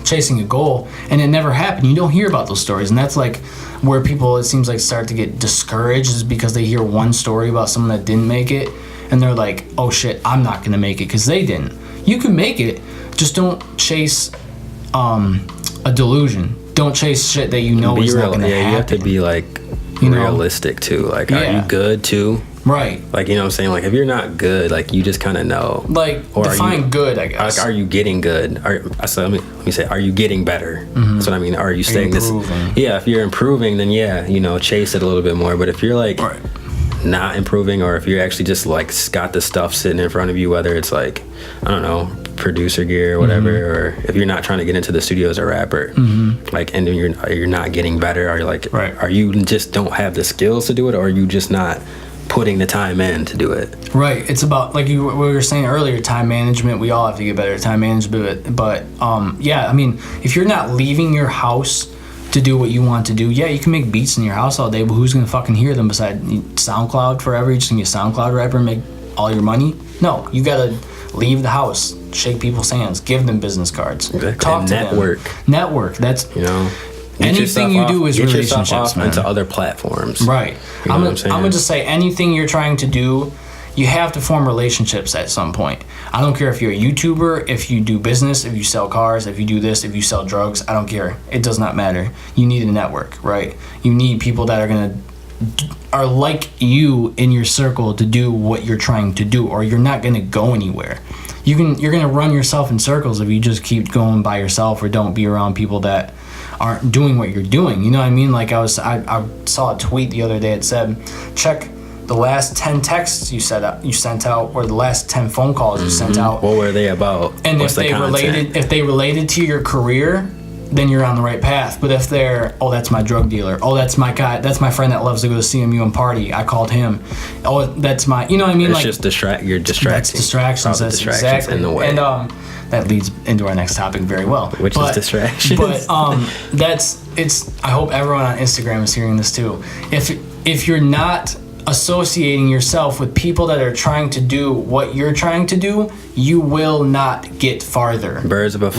chasing a goal and it never happened. You don't hear about those stories, and that's like where people, it seems like, start to get discouraged, is because they hear one story about someone that didn't make it and they're like, oh shit, I'm not gonna make it because they didn't. You can make it, just don't chase a delusion. Don't chase shit that is not gonna happen.
You have to be like realistic too. Like, are you good too?
Right.
Like, you know what I'm saying? Like, if you're not good, like, you just kind of know.
Like, or define good, I guess.
Like, are you getting good? Let me say, are you getting better? That's what I mean. Are you staying this? Yeah, if you're improving, then yeah, you know, chase it a little bit more. But if you're like not improving, or if you're actually just like got the stuff sitting in front of you, whether it's like, I don't know, producer gear or whatever, or if you're not trying to get into the studio as a rapper, like, and then you're not getting better, or like, are you just don't have the skills to do it, or are you just not putting the time in to do it?
Right. It's about, like we were saying earlier, time management. We all have to get better at time management. But yeah, I mean, if you're not leaving your house to do what you want to do, yeah, you can make beats in your house all day, but who's gonna fucking hear them besides SoundCloud forever? You're just gonna be a SoundCloud rapper and make all your money? No, you gotta leave the house, shake people's hands, give them business cards, talk to them. Network. That's,
you know,
anything you do is relationships, man.
Into other platforms.
Right. I'm gonna just say, anything you're trying to do, you have to form relationships at some point. I don't care if you're a YouTuber, if you do business, if you sell cars, if you do this, if you sell drugs. I don't care. It does not matter. You need a network, right? You need people that are like you in your circle to do what you're trying to do, or you're not gonna go anywhere. You're gonna run yourself in circles if you just keep going by yourself, or don't be around people that aren't doing what you're doing. You know what I mean? Like I saw a tweet the other day. It said, check the last 10 texts you sent out, or the last 10 phone calls you sent out.
What were they about?
And if they related to your career, then you're on the right path. But if they're, oh, that's my drug dealer, oh, that's my guy, that's my friend that loves to go to CMU and party, I called him, oh, that's my, you know what I mean?
It's like, just you're distracting.
That's distractions. That's exactly
in the way.
And that leads into our next topic very well.
Which is distractions.
But I hope everyone on Instagram is hearing this too. If you're not associating yourself with people that are trying to do what you're trying to do, you will not get farther.
Birds of a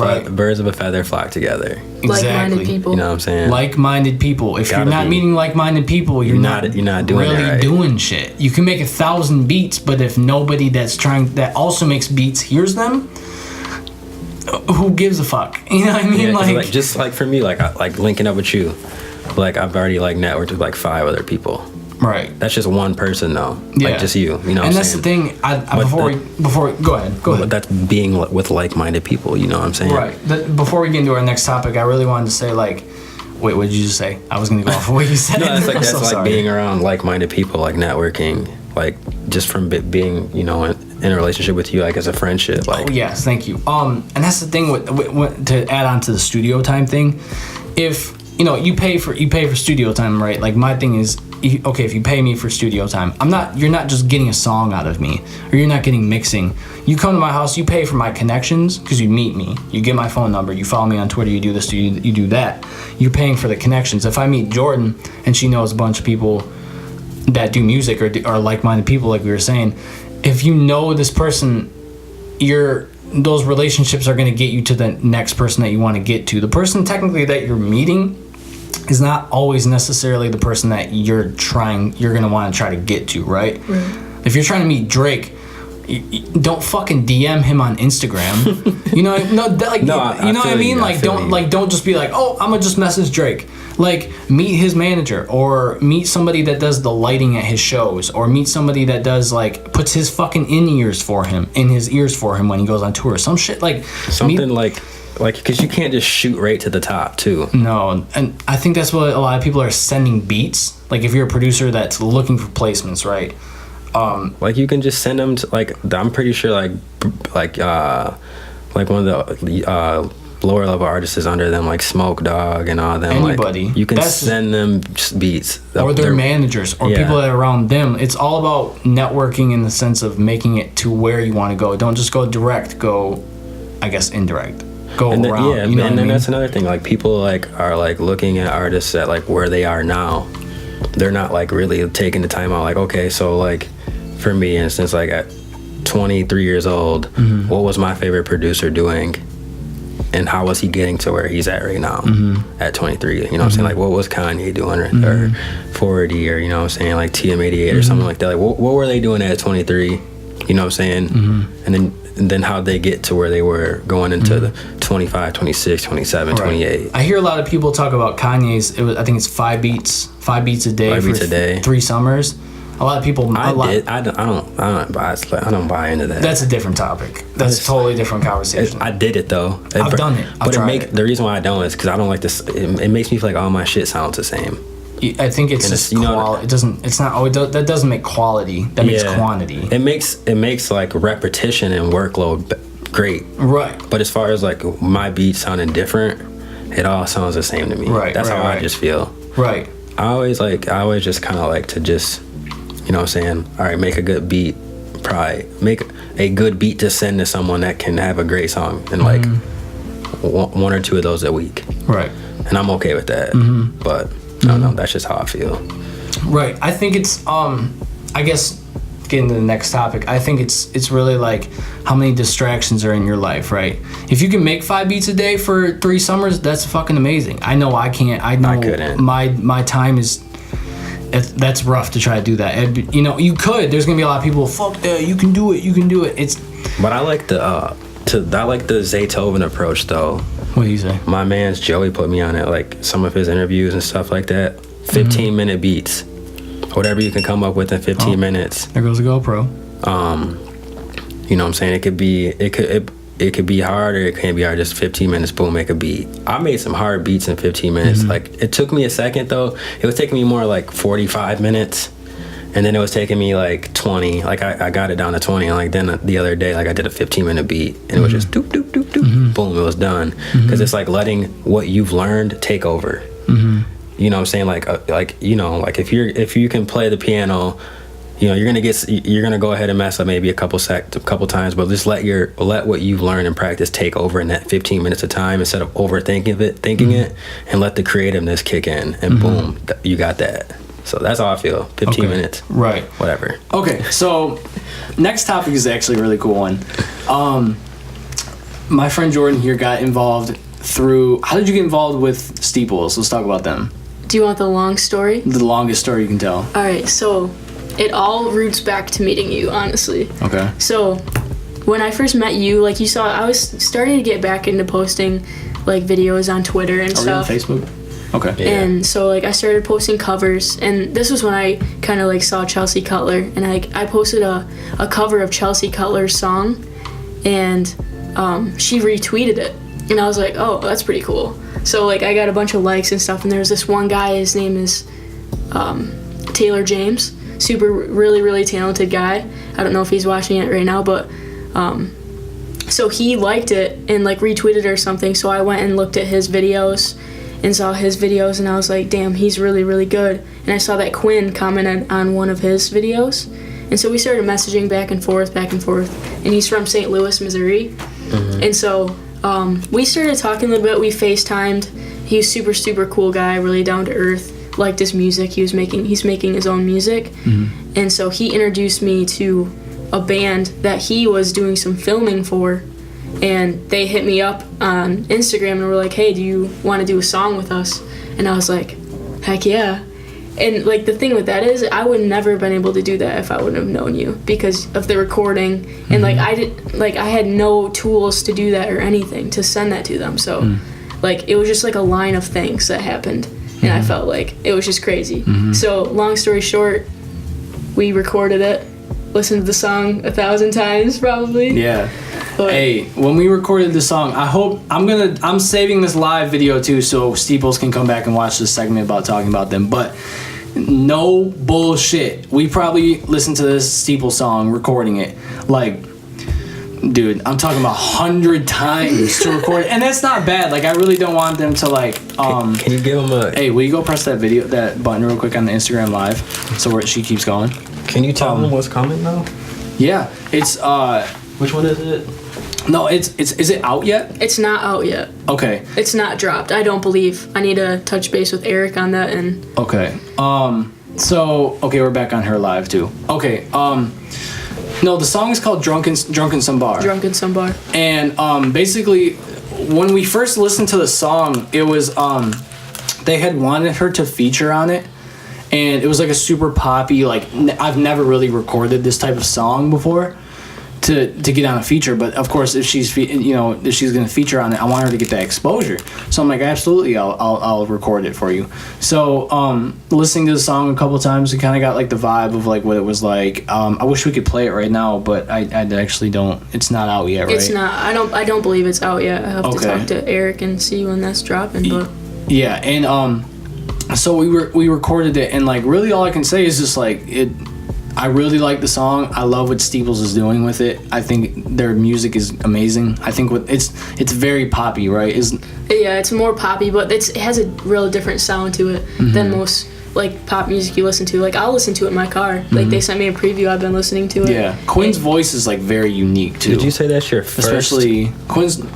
feather flock together.
Exactly.
Like-minded people.
You know what I'm saying?
Like-minded people. If you're not meeting like-minded people, you're not
doing
really doing shit. You can make 1,000 beats, but if nobody that also makes beats hears them, who gives a fuck? You know what I mean?
Yeah, like just like for me, like linking up with you, like I've already like networked with like 5 other people.
Right.
That's just one person though.
Yeah.
Like just you. You know.
And that's the thing. Before go ahead.
But that's being with like-minded people. You know what I'm saying?
Right. Before we get into our next topic, I really wanted to say like, wait, what did you just say? I was gonna go off of what you said.
No, that's like being around like-minded people, like networking, like just from being, you know, in a relationship with you, like as a friendship. Like.
Oh yes, thank you. And that's the thing with to add on to the studio time thing. If you know you pay for studio time, right? Like my thing is, okay, if you pay me for studio time, you're not just getting a song out of me, or you're not getting mixing. You come to my house, you pay for my connections because you meet me, you get my phone number, you follow me on Twitter, you do this, you do that. You're paying for the connections. If I meet Jordan and she knows a bunch of people that do music or are like-minded people, like we were saying, if you know this person, those relationships are going to get you to the next person that you want to get to. The person technically that you're meeting is not always necessarily the person that you're going to want to try to get to, right? If you're trying to meet Drake, don't fucking DM him on Instagram. You know, you know what I mean? Like, don't just be like, oh, I'm gonna just message Drake. Like, meet his manager, or meet somebody that does the lighting at his shows, or meet somebody that does puts his fucking in his ears for him when he goes on tour. Some shit like
something like because you can't just shoot right to the top too.
No, and I think that's what a lot of people are sending beats. Like if you're a producer that's looking for placements, right?
Like you can just send them to I'm pretty sure like one of the lower level artists is under them, like Smoke Dogg and all them.
Anybody.
Like, you can send them just beats.
Or their managers or people that are around them. It's all about networking in the sense of making it to where you want to go. Don't just go direct, go, I guess, indirect. Go around.
Yeah, you know and then that's another thing. Like people are looking at artists at where they are now. They're not really taking the time out. Okay, so for me, instance, at 23 years old, what was my favorite producer doing? And how was he getting to where he's at right now at 23? You know what I'm saying? What was Kanye doing? Or 40? Or, you know what I'm saying? Like TM88 or something like that. What were they doing at 23? You know what I'm saying? And then how'd they get to where they were going into the 25, 26, 27, 28?
I hear a lot of people talk about Kanye's, I think it's 5 beats a day 3 summers. A lot of people.
I don't buy into that.
That's a different topic. That's a totally different conversation.
I did it though.
I've done it.
The reason why I don't is because I don't like this. It makes me feel like all my shit sounds the same.
I think it's just quality. It doesn't. It's not. Oh, that doesn't make quality. That makes quantity.
It makes like repetition and workload great.
Right.
But as far as like my beat sounding different, it all sounds the same to me.
Right.
That's how I just feel.
Right.
I always just kind of like to just, you know what I'm saying, all right, make a good beat, probably make a good beat to send to someone that can have a great song, and like one or two of those a week.
Right.
And I'm okay with that. But I don't know, that's just how I feel.
Right. I think it's I guess getting to the next topic, I think it's really like how many distractions are in your life, right? If you can make 5 beats a day for 3 summers, that's fucking amazing. I know I can't. I know I couldn't. My time is, that's rough to try to do that. And, you know, you could. There's gonna be a lot of people. Fuck that. You can do it. You can do it.
But I like the Zaytoven approach though.
What do you say?
My man's Joey put me on it, like some of his interviews and stuff like that. 15-minute beats. Whatever you can come up with in 15 minutes.
There goes the GoPro.
You know what I'm saying? It could be hard, or it can't be hard. Just 15 minutes, boom, make a beat. I made some hard beats in 15 minutes. Like, it took me a second though. It was taking me more like 45 minutes, and then it was taking me like 20. Like I got it down to 20, and like then the other day, like I did a 15-minute beat, and it was just doop doop doop doop, boom, it was done. Because it's like letting what you've learned take over. You know what I'm saying? Like you know, like if you can play the piano, you know, you're gonna go ahead and mess up maybe a couple times, but just let what you've learned and practice take over in that 15 minutes of time, instead of overthinking it, and let the creativeness kick in, and boom, you got that. So that's how I feel. 15 minutes.
Right.
Whatever.
Okay, so next topic is actually a really cool one. My friend Jordan here got involved through. How did you get involved with Steeples? Let's talk about them.
Do you want the long story?
The longest story you can tell.
All right, so it all roots back to meeting you, honestly.
Okay.
So when I first met you, like you saw, I was starting to get back into posting like videos on Twitter and stuff.
Are we on Facebook? Okay.
Yeah.
And so like I started posting covers, and this was when I kind of like saw Chelsea Cutler, and I posted a cover of Chelsea Cutler's song, and she retweeted it, and I was like, oh, that's pretty cool. So like I got a bunch of likes and stuff, and there was this one guy, his name is Taylor James, really, really talented guy. I don't know if he's watching it right now, but so he liked it and like retweeted or something. So I went and looked at his videos and saw his videos, and I was like, damn, he's really, really good. And I saw that Quinn commented on one of his videos, and so we started messaging back and forth, and he's from St. Louis, Missouri. And so we started talking a little bit. We FaceTimed. He was super, super cool guy, really down to earth, liked his music. He's making his own music. And so he introduced me to a band that he was doing some filming for, and they hit me up on Instagram and were like, hey, do you want to do a song with us? And I was like, heck yeah. And like the thing with that is I would never have been able to do that if I wouldn't have known you, because of the recording. And like I had no tools to do that or anything to send that to them. So like it was just like a line of things that happened, and I felt like it was just crazy. So long story short, we recorded it, listened to the song 1,000 times probably.
Yeah. But hey, when we recorded the song, I'm saving this live video too, so Steeples can come back and watch this segment about talking about them. But no bullshit, we probably listened to this Steeples song, recording it, like, dude, I'm talking about 100 times to record it, and that's not bad. Like, I really don't want them to like.
Can you give them a?
Hey, will you go press that button real quick on the Instagram live, so where she keeps going?
Can you tell them what's coming though?
Yeah, it's
Which one is it?
No, is it out yet?
It's not out yet.
Okay.
It's not dropped, I don't believe. I need to touch base with Eric on that. And
okay. So okay, we're back on her live too. Okay. No, the song is called Drunken Some Bar.
Drunken Some Bar.
And basically, when we first listened to the song, it was they had wanted her to feature on it, and it was like a super poppy, like I've never really recorded this type of song before. to get on a feature, but of course if she's gonna feature on it, I want her to get that exposure. So I'm like, absolutely, I'll record it for you. So listening to the song a couple times, it kind of got like the vibe of like what it was like. I wish we could play it right now, but I actually don't. It's not out yet, right?
It's not. I don't believe it's out yet. I have to talk to Eric and see when that's dropping. But
yeah, and so we recorded it, and like really all I can say is just like it. I really like the song. I love what Steeples is doing with it. I think their music is amazing. I think it's very poppy, right?
Yeah, it's more poppy, but it has a real different sound to it than most like pop music you listen to. Like I'll listen to it in my car. Like they sent me a preview. I've been listening to it.
Yeah, Quinn's voice is like very unique too.
Did you say that's your first?
Especially Quinton.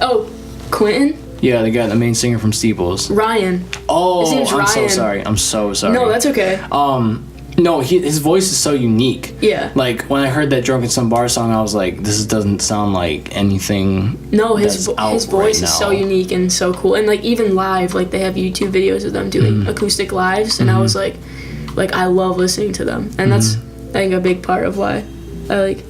Oh, Quentin.
Yeah, the guy, the main singer from Steeples.
Ryan.
Oh,
his name's
I'm
Ryan.
so sorry.
No, that's okay.
No, his voice is so unique.
Yeah.
Like when I heard that Drunken Some Bar song, I was like, this doesn't sound like anything.
No, his voice
right
is so unique and so cool. And like even live, like they have YouTube videos of them doing acoustic lives, and I was like I love listening to them, and that's I think a big part of why I like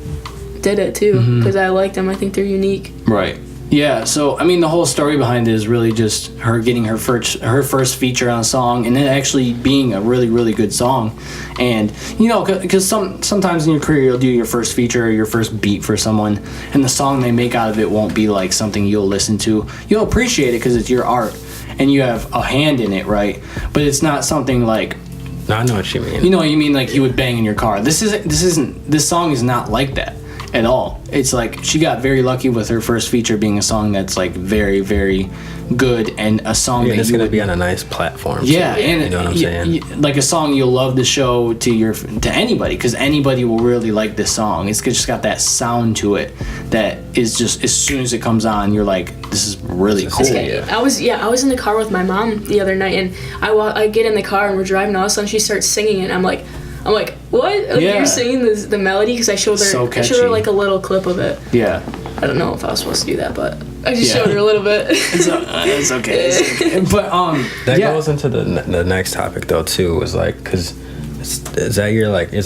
did it too, because I like them. I think they're unique.
Right. Yeah, so I mean the whole story behind it is really just her getting her first feature on a song, and then actually being a really, really good song. And because sometimes in your career you'll do your first feature or your first beat for someone, and the song they make out of it won't be like something you'll listen to. You'll appreciate it because it's your art and you have a hand in it, right? But it's not something like.
No, I know what you mean.
You know what you mean, like you would bang in your car. This song is not like that at all. It's like she got very lucky with her first feature being a song that's like very, very good, and a song that
it's gonna be on a nice platform.
Yeah,
too,
and
you know what I'm saying?
Like a song you'll love to show to anybody, because anybody will really like this song. It's just got that sound to it that is just, as soon as it comes on, you're like, this is really cool.
Yeah. I was in the car with my mom the other night, and I get in the car and we're driving, and all of a sudden she starts singing it. I'm like, what? Like, you're singing the melody? Because I showed her like a little clip of it.
Yeah.
I don't know if I was supposed to do that, but I just showed her a little bit.
It's okay. But
that goes into the next topic though too. Was like, because is that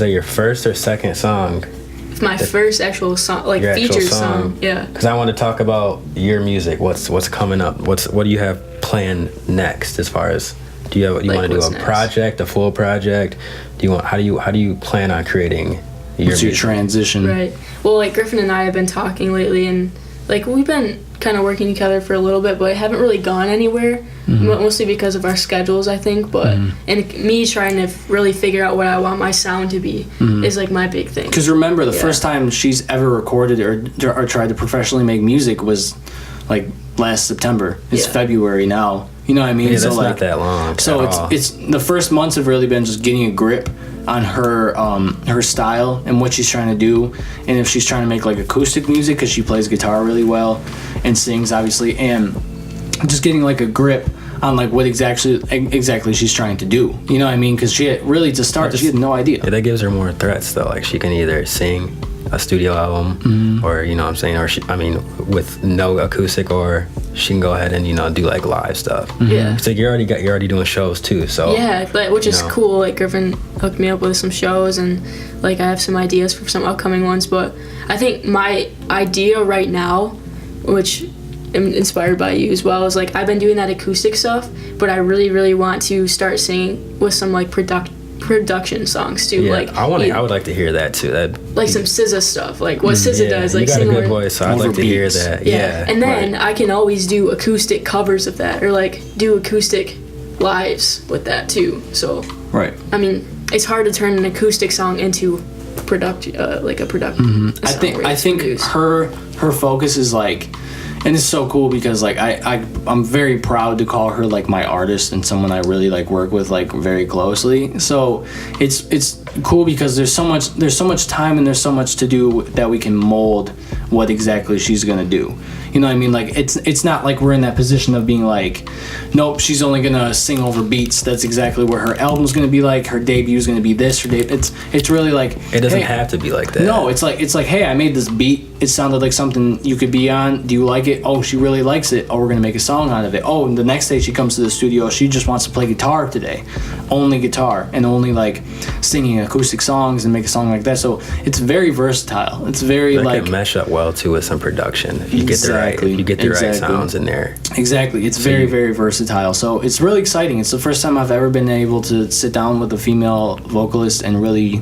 your first or second song?
It's my first actual song, like featured song. Yeah.
Because I want to talk about your music. What's coming up? What do you have planned next as far as? Do you want to do a project, a full project? How do you plan on creating your music?
Transition?
Right. Well, like Griffin and I have been talking lately, and like we've been kind of working together for a little bit, but haven't really gone anywhere. Mostly because of our schedules, I think. But and me trying to really figure out what I want my sound to be is like my big thing.
Because remember, the first time she's ever recorded or tried to professionally make music was like last September. It's February now. You know what I mean?
Yeah, that's not that long.
So it's the first months have really been just getting a grip on her style and what she's trying to do, and if she's trying to make like acoustic music, because she plays guitar really well and sings obviously, and just getting like a grip on like what exactly she's trying to do. You know what I mean? Because she had no idea.
Yeah, that gives her more threats though. Like she can either sing a studio album or you know what I'm saying, or with no acoustic, or she can go ahead and do like live stuff.
Yeah.
So you're already doing shows too. So
yeah, which is cool. Like Griffin hooked me up with some shows, and like I have some ideas for some upcoming ones. But I think my idea right now, which I'm inspired by you as well, is like I've been doing that acoustic stuff, but I really, really want to start singing with some like production songs too.
Yeah,
like
I would like to hear that too.
Like some SZA stuff, like what SZA does. Like
you got a good voice, so I'd like to hear that. Yeah,
and then I can always do acoustic covers of that, or like do acoustic lives with that too. So
right.
I mean, it's hard to turn an acoustic song into like a production.
I think her focus is like. And it's so cool because like I'm very proud to call her like my artist and someone I really like work with like very closely. So it's cool because there's so much time and there's so much to do that we can mold what exactly she's gonna do. You know what I mean? Like it's not like we're in that position of being like, nope, she's only gonna sing over beats. That's exactly where her album's gonna be like. Her debute's gonna be this. It's really like
it doesn't have to be like that.
No, it's like hey, I made this beat. It sounded like something you could be on. Do you like it? Oh, she really likes it. Oh, we're gonna make a song out of it. Oh, and the next day she comes to the studio. She just wants to play guitar today, only guitar, and only like singing acoustic songs and make a song like that. So it's very versatile. It's very
that can mesh up well too with some production if you get the right sounds in there.
Exactly. It's very, very versatile. So it's really exciting. It's the first time I've ever been able to sit down with a female vocalist and really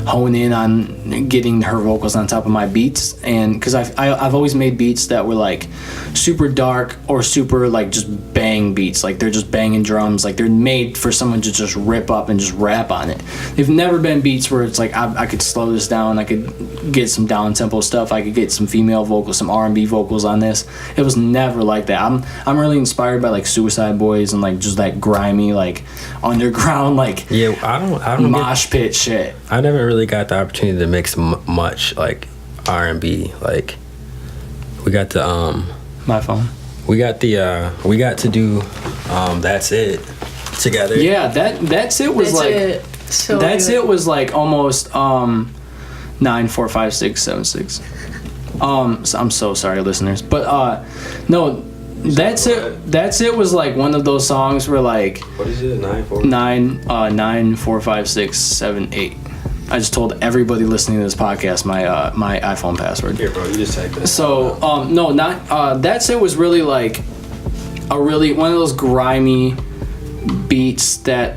hone in on getting her vocals on top of my beats. And because I've always made beats that were like super dark or super like just bang beats. Like they're just banging drums. Like they're made for someone to just rip up and just rap on it. They've never been beats where it's like I could slow this down. I could get some down tempo stuff. I could get some female vocals, some R&B vocals on this. It was never like that. I'm really inspired by like Suicide Boys and like just that grimy like underground like
I don't
mosh pit shit.
I never really got the opportunity to mix much like R&B. Like we got the
my phone.
We got to do That's It together.
Yeah, That's It was It was like almost 9 4 5 6 7 6. So I'm so sorry, listeners, but no, That's It was like one of those songs where like
what is it
9 4 5 6 7 8. I just told everybody listening to this podcast my iPhone password.
Here, bro, you just type that.
So no, not That's It was really like one of those grimy beats that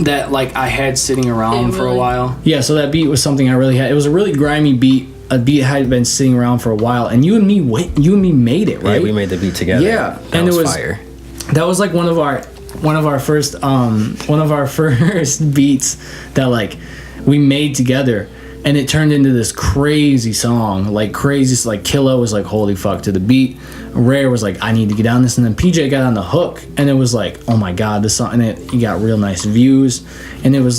that like I had sitting around for a while. Yeah, so that beat was something I really had. It was a really grimy beat. A beat had been sitting around for a while, and you and me made it, right?
Yeah, we made the beat together.
Yeah,
and it was fire.
That was like one of our first beats that like we made together, and it turned into this crazy song, like crazy. Like Killa was like holy fuck to the beat. Rare was like I need to get on this, and then PJ got on the hook, and it was like oh my god, this song, and it got real nice views, and it was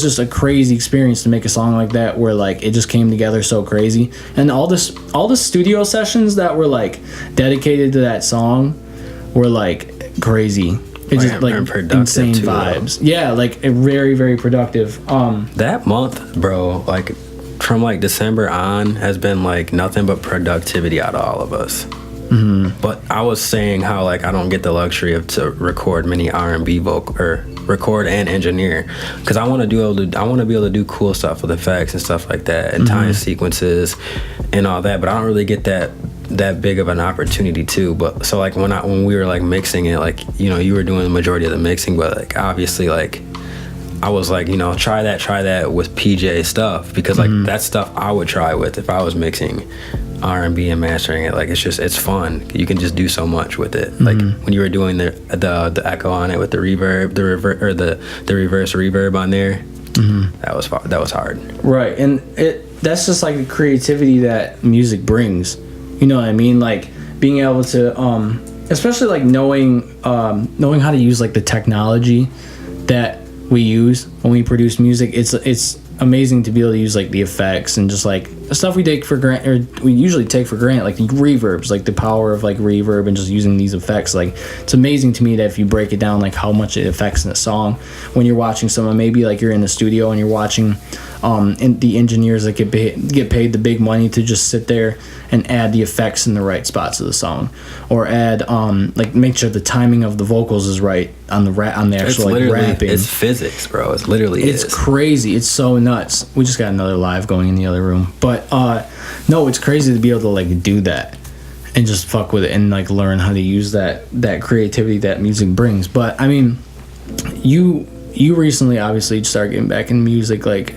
just a crazy experience to make a song like that where like it just came together so crazy, and all the studio sessions that were like dedicated to that song were like crazy. It just like insane too, vibes. Though. Yeah, like very, very productive.
That month, bro, like from like December on has been like nothing but productivity out of all of us. Mm-hmm. But I was saying how like I don't get the luxury of to record many R&B vocal or record and engineer because I want to be able to do cool stuff with effects and stuff like that and time sequences and all that. But I don't really get that big of an opportunity too. But so like when we were like mixing it, like you know you were doing the majority of the mixing, but like obviously like I was like, you know, try that with PJ stuff because like that's stuff I would try with if I was mixing R&B and mastering it. Like it's fun. You can just do so much with it. Like when you were doing the echo on it with the reverb, the reverse reverb on there. That was hard.
Right, and that's just like the creativity that music brings. You know what I mean? Like being able to, especially like knowing how to use like the technology that we use when we produce music. It's amazing to be able to use like the effects and just like stuff we take for granted, or we usually take for granted, like the reverbs, like the power of like reverb and just using these effects. Like it's amazing to me that if you break it down, like how much it affects in a song when you're watching someone. Maybe like you're in the studio and you're watching the engineers that get paid the big money to just sit there and add the effects in the right spots of the song, or add like make sure the timing of the vocals is right on the actual like rapping.
It's physics, bro. It's
crazy. It's so nuts. We just got another live going in the other room, but no, it's crazy to be able to like do that and just fuck with it and like learn how to use that creativity that music brings. But I mean, you recently obviously started getting back in music. Like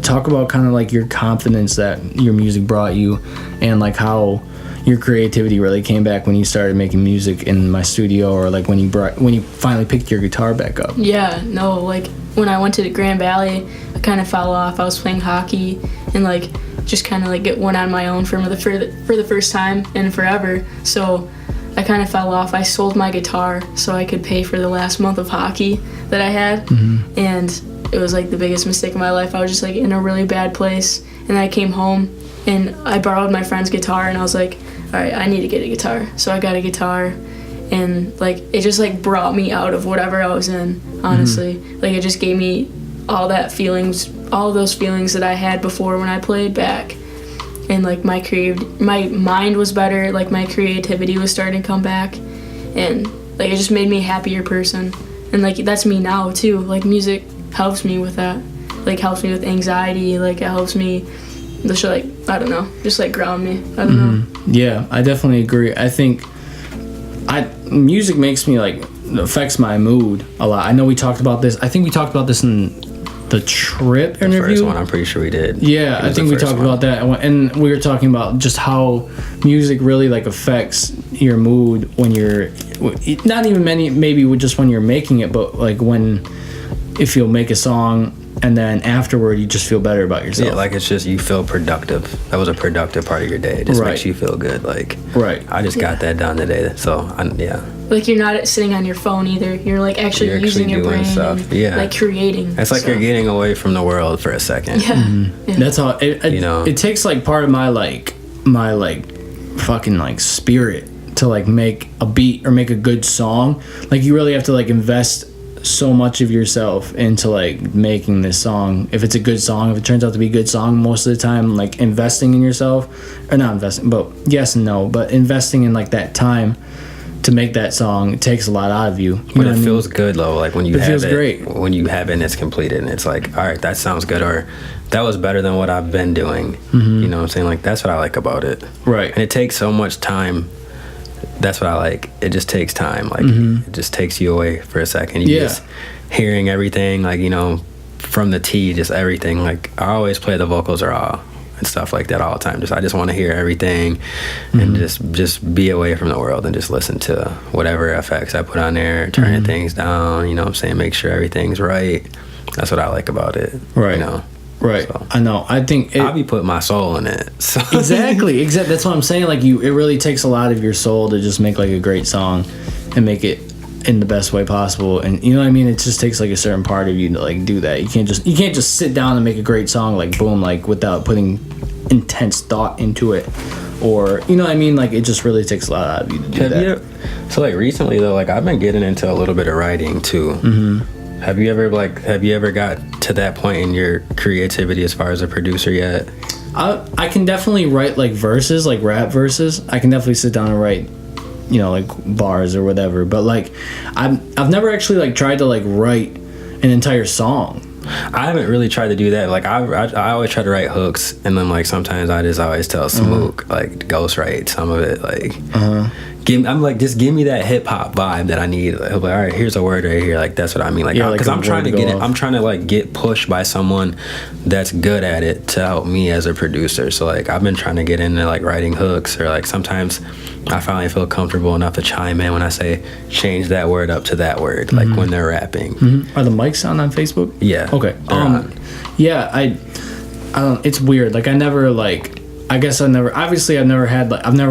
talk about kind of like your confidence that your music brought you, and like how your creativity really came back when you started making music in my studio, or like when you finally picked your guitar back up.
Yeah, no, like when I went to the Grand Valley, I kind of fell off. I was playing hockey and like just kind of like went on my own for the first time in forever. So I kind of fell off. I sold my guitar so I could pay for the last month of hockey that I had, and it was like the biggest mistake of my life. I was just like in a really bad place, and I came home and I borrowed my friend's guitar, and I was like, all right, I need to get a guitar. So I got a guitar, and like it just like brought me out of whatever I was in, honestly. Like it just gave me all those feelings that I had before when I played back. And like my mind was better, like my creativity was starting to come back, and like it just made me a happier person. And like that's me now too. Like music helps me with that. Like helps me with anxiety, like it helps me just like, I don't know, just like ground me. I don't know.
Yeah, I definitely agree. I think music makes me like, affects my mood a lot. I know we talked about this. I think we talked about this in the Trip interview.
The first one, I'm pretty sure we did.
Yeah, I think we talked about that, and we were talking about just how music really like affects your mood when you're not even maybe just when you're making it, but like if you'll make a song and then afterward you just feel better about yourself.
Yeah, like it's just you feel productive. That was a productive part of your day. It just makes you feel good. Like, I just got that done today. So
like you're not sitting on your phone either. You're like actually using your brain stuff. And, like creating.
It's like you're getting away from the world for a second.
Yeah.
That's how it takes like part of my fucking like spirit to like make a beat or make a good song. Like you really have to like invest so much of yourself into like making this song. If it's a good song, if it turns out to be a good song, most of the time like investing in yourself, or not investing, but yes and no, but investing in like that time to make that song, it takes a lot out of you.
But it feels good though, like when you have it,
great.
When you have it and it's completed and it's like, all right, that sounds good, or that was better than what I've been doing. You know what I'm saying? Like that's what I like about it.
Right.
And it takes so much time. That's what I like. It just takes time. Like it just takes you away for a second. You just hearing everything, like, you know, from the T, just everything. Like I always play the vocals raw and stuff like that all the time. I just want to hear everything and just be away from the world and just listen to whatever effects I put on there, turning things down, you know what I'm saying, make sure everything's right. That's what I like about it.
Right.
You know?
Right. So, I know. I think
I'll be putting my soul in it. So.
Exactly. That's what I'm saying. Like it really takes a lot of your soul to just make like a great song and make it in the best way possible. And you know what I mean? It just takes like a certain part of you to like do that. You can't just sit down and make a great song like boom, like without putting intense thought into it. Or you know what I mean? Like it just really takes a lot out of you to do that.
So like recently though, like I've been getting into a little bit of writing too. Have you ever got to that point in your creativity as far as a producer yet?
I can definitely write like verses, like rap verses. I can definitely sit down and write, you know, like bars or whatever. But like, I've never actually like tried to like write an entire song.
I haven't really tried to do that. Like I always try to write hooks, and then like sometimes I just always tell Smook like ghostwrite some of it. Like just give me that hip hop vibe that I need. Like, all right, here's a word right here. Like that's what I mean. Like because I'm trying to get it. I'm trying to like get pushed by someone that's good at it to help me as a producer. So like I've been trying to get into like writing hooks, or like sometimes I finally feel comfortable enough to chime in when I say change that word up to that word, like when they're rapping.
Are the mics on Facebook?
Yeah.
Okay. Yeah, I don't. It's weird. Like I've never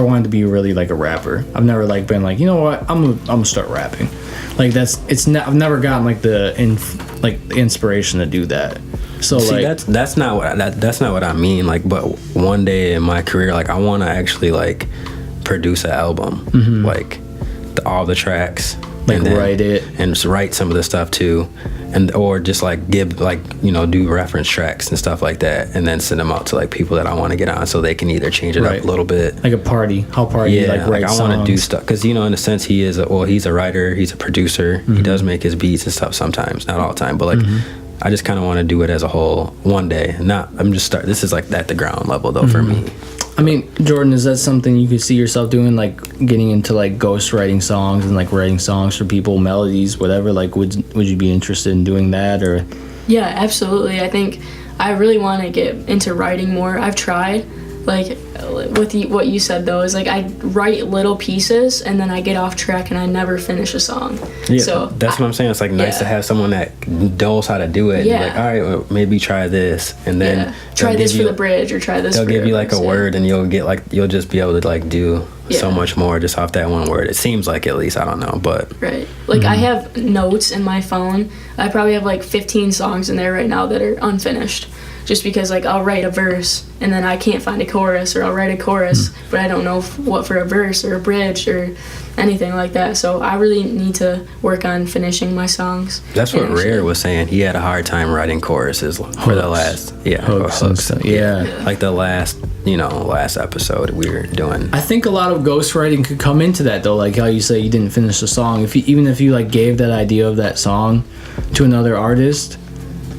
wanted to be really like a rapper. I've never like been like, you know what, I'm gonna start rapping. Like I've never gotten like the inspiration to do that. So
see,
like
that's not what I mean. Like, but one day in my career, like I want to actually like produce an album, like all the tracks,
like write it
and just write some of the stuff too, or just like give like, you know, do reference tracks and stuff like that, and then send them out to like people that I want to get on, so they can either change it up a little bit,
like a party. Like write
I want to do stuff because, you know, in a sense he's a writer, he's a producer. He does make his beats and stuff sometimes, not all the time, but like I just kind of want to do it as a whole one day. This is like at the ground level though for me.
I mean, Jordan, is that something you could see yourself doing, like getting into like ghost writing songs and like writing songs for people, melodies, whatever? Like, would you be interested in doing that, or?
Yeah, absolutely. I think I really want to get into writing more. I've tried, like with what you said though, is like I write little pieces and then I get off track and I never finish a song.
Yeah,
so
that's what I'm saying. It's like nice to have someone that knows how to do it.
Yeah.
Like, all right, well, maybe try this, and then
try this for the bridge, or try this.
They'll give you like a word, and you'll just be able to like do so much more just off that one word. It seems like, at least, I don't know, but
right. Like I have notes in my phone. I probably have like 15 songs in there right now that are unfinished. just because like I'll write a verse and then I can't find a chorus, or I'll write a chorus but I don't know what for a verse or a bridge or anything like that. So I really need to work on finishing my songs.
That's what Rare was saying. He had a hard time writing choruses for the last hooks.
Yeah.
Like the last episode we were doing.
I think a lot of ghostwriting could come into that though, like how you say you didn't finish the song. Even if you like gave that idea of that song to another artist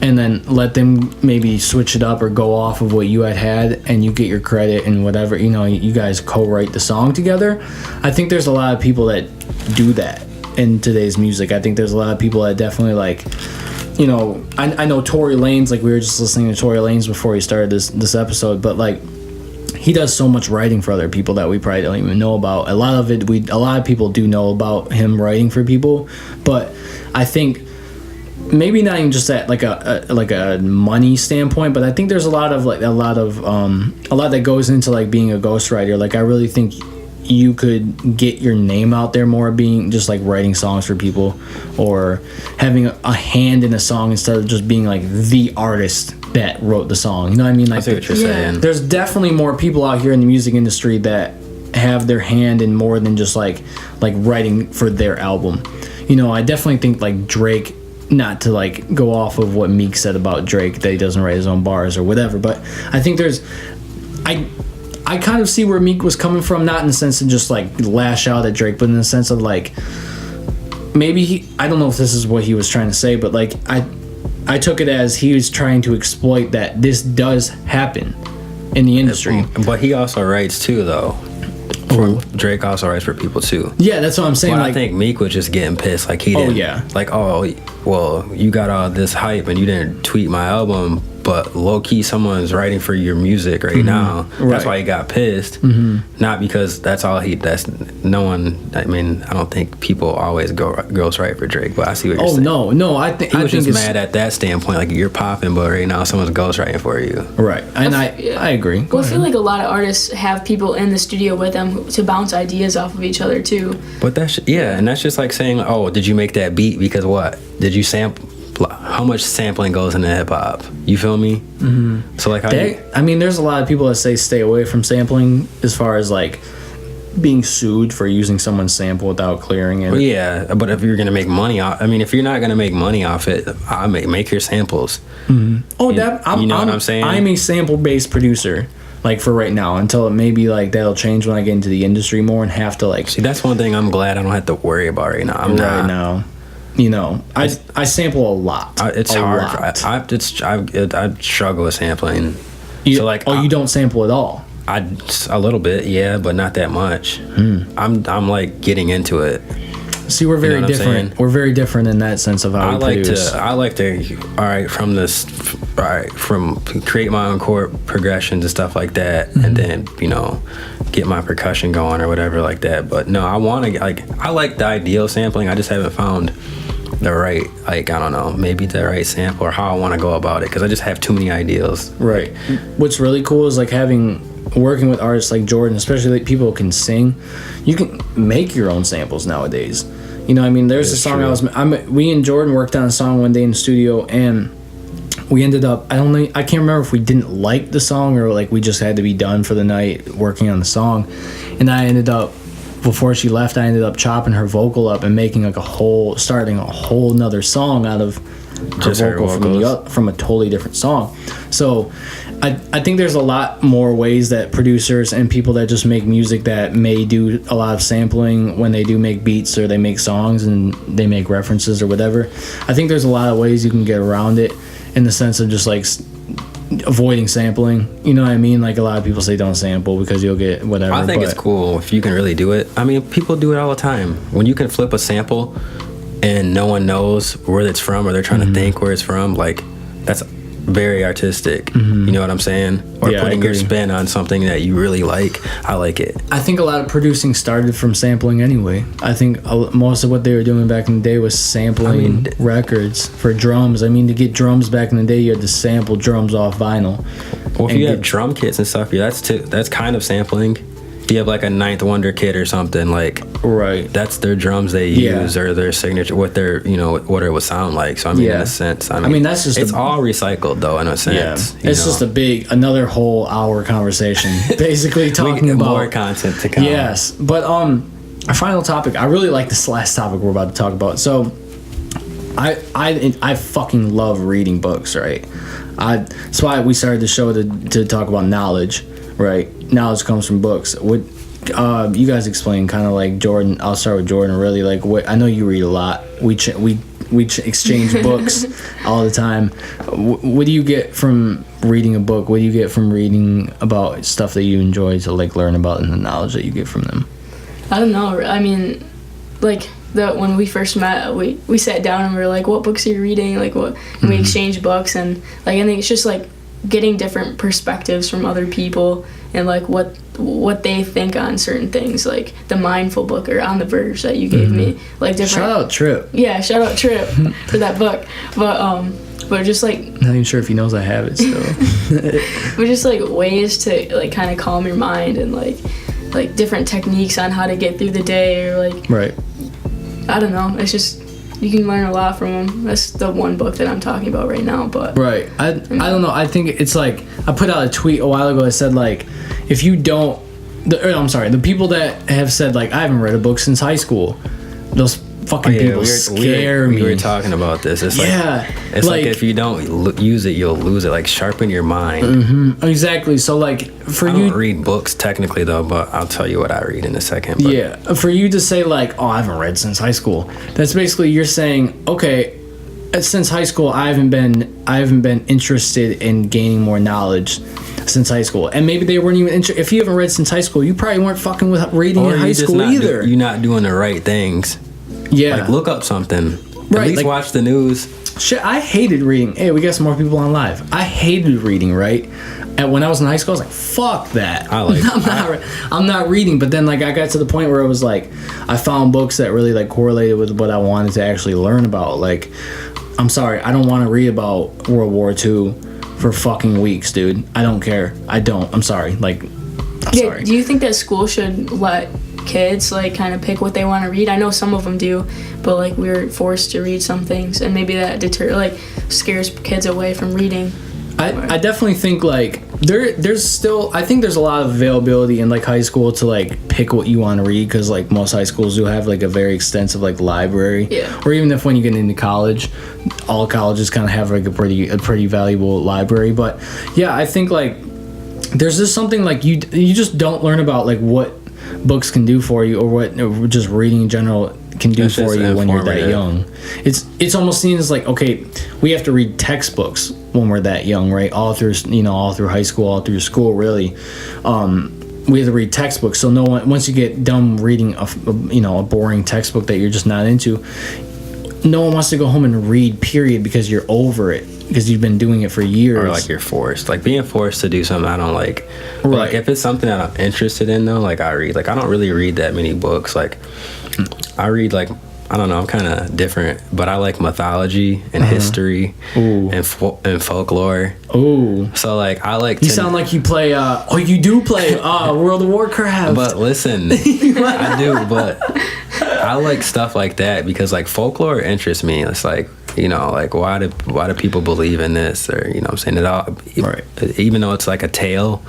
and then let them maybe switch it up or go off of what you had and you get your credit and whatever, you guys co-write the song together. I think there's a lot of people that do that in today's music. I think there's a lot of people that definitely like, I know Tory Lanez, like we were just listening to Tory Lanez before we started this episode, but like he does so much writing for other people that we probably don't even know about. A lot of people do know about him writing for people, but I think maybe not even just at like a money standpoint, but I think there's a lot that goes into like being a ghostwriter. Like I really think you could get your name out there more being just like writing songs for people or having a hand in a song instead of just being like the artist that wrote the song. You know what I mean? Like,
I see what you're saying.
There's definitely more people out here in the music industry that have their hand in more than just like writing for their album. I definitely think like Drake, not to like go off of what Meek said about Drake that he doesn't write his own bars or whatever, but I think I kind of see where Meek was coming from, not in the sense of just like lash out at Drake, but in the sense of like maybe I don't know if this is what he was trying to say, but like I took it as he was trying to exploit that this does happen in the industry.
But he also writes too, though. Drake also writes for people too.
Yeah, that's what I'm saying.
Well, I think Meek was just getting pissed. Like he didn't.
Yeah.
Like, well, you got all this hype and you didn't tweet my album, but low key someone's writing for your music right now. That's why he got pissed. Not because that's no one. I mean, I don't think people always go ghostwrite for Drake, but I see what you're saying.
No, I think
he was just mad at that standpoint. Like you're popping, but right now someone's ghostwriting for you.
Right, and I agree.
Well, I feel like a lot of artists have people in the studio with them to bounce ideas off of each other too.
But and that's just like saying, oh, did you make that beat because what? Did you sample? How much sampling goes into hip hop? You feel me? Mm-hmm. So like,
there's a lot of people that say stay away from sampling as far as like being sued for using someone's sample without clearing it.
Well, yeah, but if you're gonna make money off, if you're not gonna make money off it, I make your samples.
Mm-hmm.
You know what I'm saying?
I'm a sample-based producer. Like for right now, until it maybe like that'll change when I get into the industry more and have to like.
See, that's one thing I'm glad I don't have to worry about right now.
Right now. I sample a lot.
It's hard. I struggle with sampling.
You don't sample at all?
A little bit, yeah, but not that much. I'm like getting into it.
See, we're very different. We're very different in that sense of how we produce.
I like to from create my own chord progressions and stuff like that, and then get my percussion going or whatever like that. But no, I want to I like the ideal sampling. I just haven't found the right maybe the right sample or how I want to go about it because I just have too many ideals.
Right. What's really cool is like working with artists like Jordan, especially like people who can sing. You can make your own samples nowadays. There's a song we and Jordan worked on a song one day in the studio, and we ended up, I can't remember if we didn't like the song or like we just had to be done for the night working on the song. And I ended up, before she left, I ended up chopping her vocal up and making starting a whole nother song out of her vocal from a totally different song. So I think there's a lot more ways that producers and people that just make music that may do a lot of sampling when they do make beats or they make songs and they make references or whatever. I think there's a lot of ways you can get around it in the sense of just like avoiding sampling. You know what I mean? Like a lot of people say don't sample because you'll get whatever.
I think it's cool if you can really do it. People do it all the time. When you can flip a sample and no one knows where it's from or they're trying to think where it's from, like that's very artistic. You know what I'm saying? Or putting your spin on something that you really like. I like it. I
think a lot of producing started from sampling anyway. I think most of what they were doing back in the day was sampling records for drums. To get drums back in the day, you had to sample drums off vinyl.
Well, if you have drum kits and stuff, that's kind of sampling. you have like a Ninth Wonder kid or something, like
right,
that's their drums they use or their signature, what their what it would sound like. So I mean, in a sense, I mean that's just all recycled though, in a sense.
Yeah, it's just another whole hour conversation, basically talking about
more content to come.
Yes, but our final topic. I really like this last topic we're about to talk about. So, I fucking love reading books, right? That's why we started the show to talk about knowledge, right? Knowledge comes from books. What you guys explain, kind of like Jordan. I'll start with Jordan. Really, like what I know you read a lot. We exchange books all the time. What do you get from reading a book? What do you get from reading about stuff that you enjoy to like learn about and the knowledge that you get from them?
I don't know. I mean, like when we first met, we sat down and we were like, "What books are you reading?" Like what? And we exchanged books, and like I think it's just like getting different perspectives from other people and like what they think on certain things, like the Mindful book or On the Verge that you gave me, like different.
Shout out Trip.
Yeah, shout out Trip for that book, but just like
not even sure if he knows I have it still.
but just like ways to like kind of calm your mind and like different techniques on how to get through the day or like
right.
I don't know. It's just you can learn a lot from them. That's the one book that I'm talking about right now. But
right, I don't know. I think it's like I put out a tweet a while ago that said like if you don't, the people that have said like I haven't read a book since high school, those fucking people scare me.
We were talking about this. It's like it's like if you don't use it, you'll lose it. Like sharpen your mind.
Mm-hmm. Exactly. So like I don't
read books technically though, but I'll tell you what I read in a second. But.
Yeah, for you to say like, oh, I haven't read since high school. That's basically you're saying, okay, since high school, I haven't been interested in gaining more knowledge since high school, and maybe they weren't even if you haven't read since high school, you probably weren't fucking with reading in high school either.
You're not doing the right things.
Yeah,
like look up something.
Right,
at least like, watch the news.
Shit, I hated reading. Hey, we got some more people on live. I hated reading. Right, and when I was in high school, I was like, "Fuck that." I'm not reading. But then, like, I got to the point where it was like, I found books that really like correlated with what I wanted to actually learn about. Like, I'm sorry, I don't want to read about World War II for fucking weeks, dude. I don't care. I don't. I'm sorry. Like, sorry.
Do you think that school should let kids like kind of pick what they want to read? I know some of them do, but like we're forced to read some things, and maybe that scares kids away from reading.
I definitely think like there's still I think there's a lot of availability in like high school to like pick what you want to read, because like most high schools do have like a very extensive like library.
Yeah.
Or even if when you get into college, all colleges kind of have like a pretty valuable library. But yeah, I think like there's just something like you just don't learn about like what books can do for you, or what just reading in general can do for you when you're that young. It's almost seen as like, okay, we have to read textbooks when we're that young, right? All through high school, all through school, really. We have to read textbooks. So no one, once you get done reading a boring textbook that you're just not into, no one wants to go home and read, period, because you're over it, because you've been doing it for years.
Or like you're forced, like being forced to do something I don't like. But
right.
Like if it's something that I'm interested in though, like I read. Like I don't really read that many books. Like I read like, I don't know, I'm kind of different, but I like mythology and history and folklore. Ooh. So like I like.
You sound like you play. You do play World of Warcraft.
But listen, I do, but I like stuff like that because like folklore interests me. It's like, like why do people believe in this, or I'm saying it all. Right. Even though it's like a tale,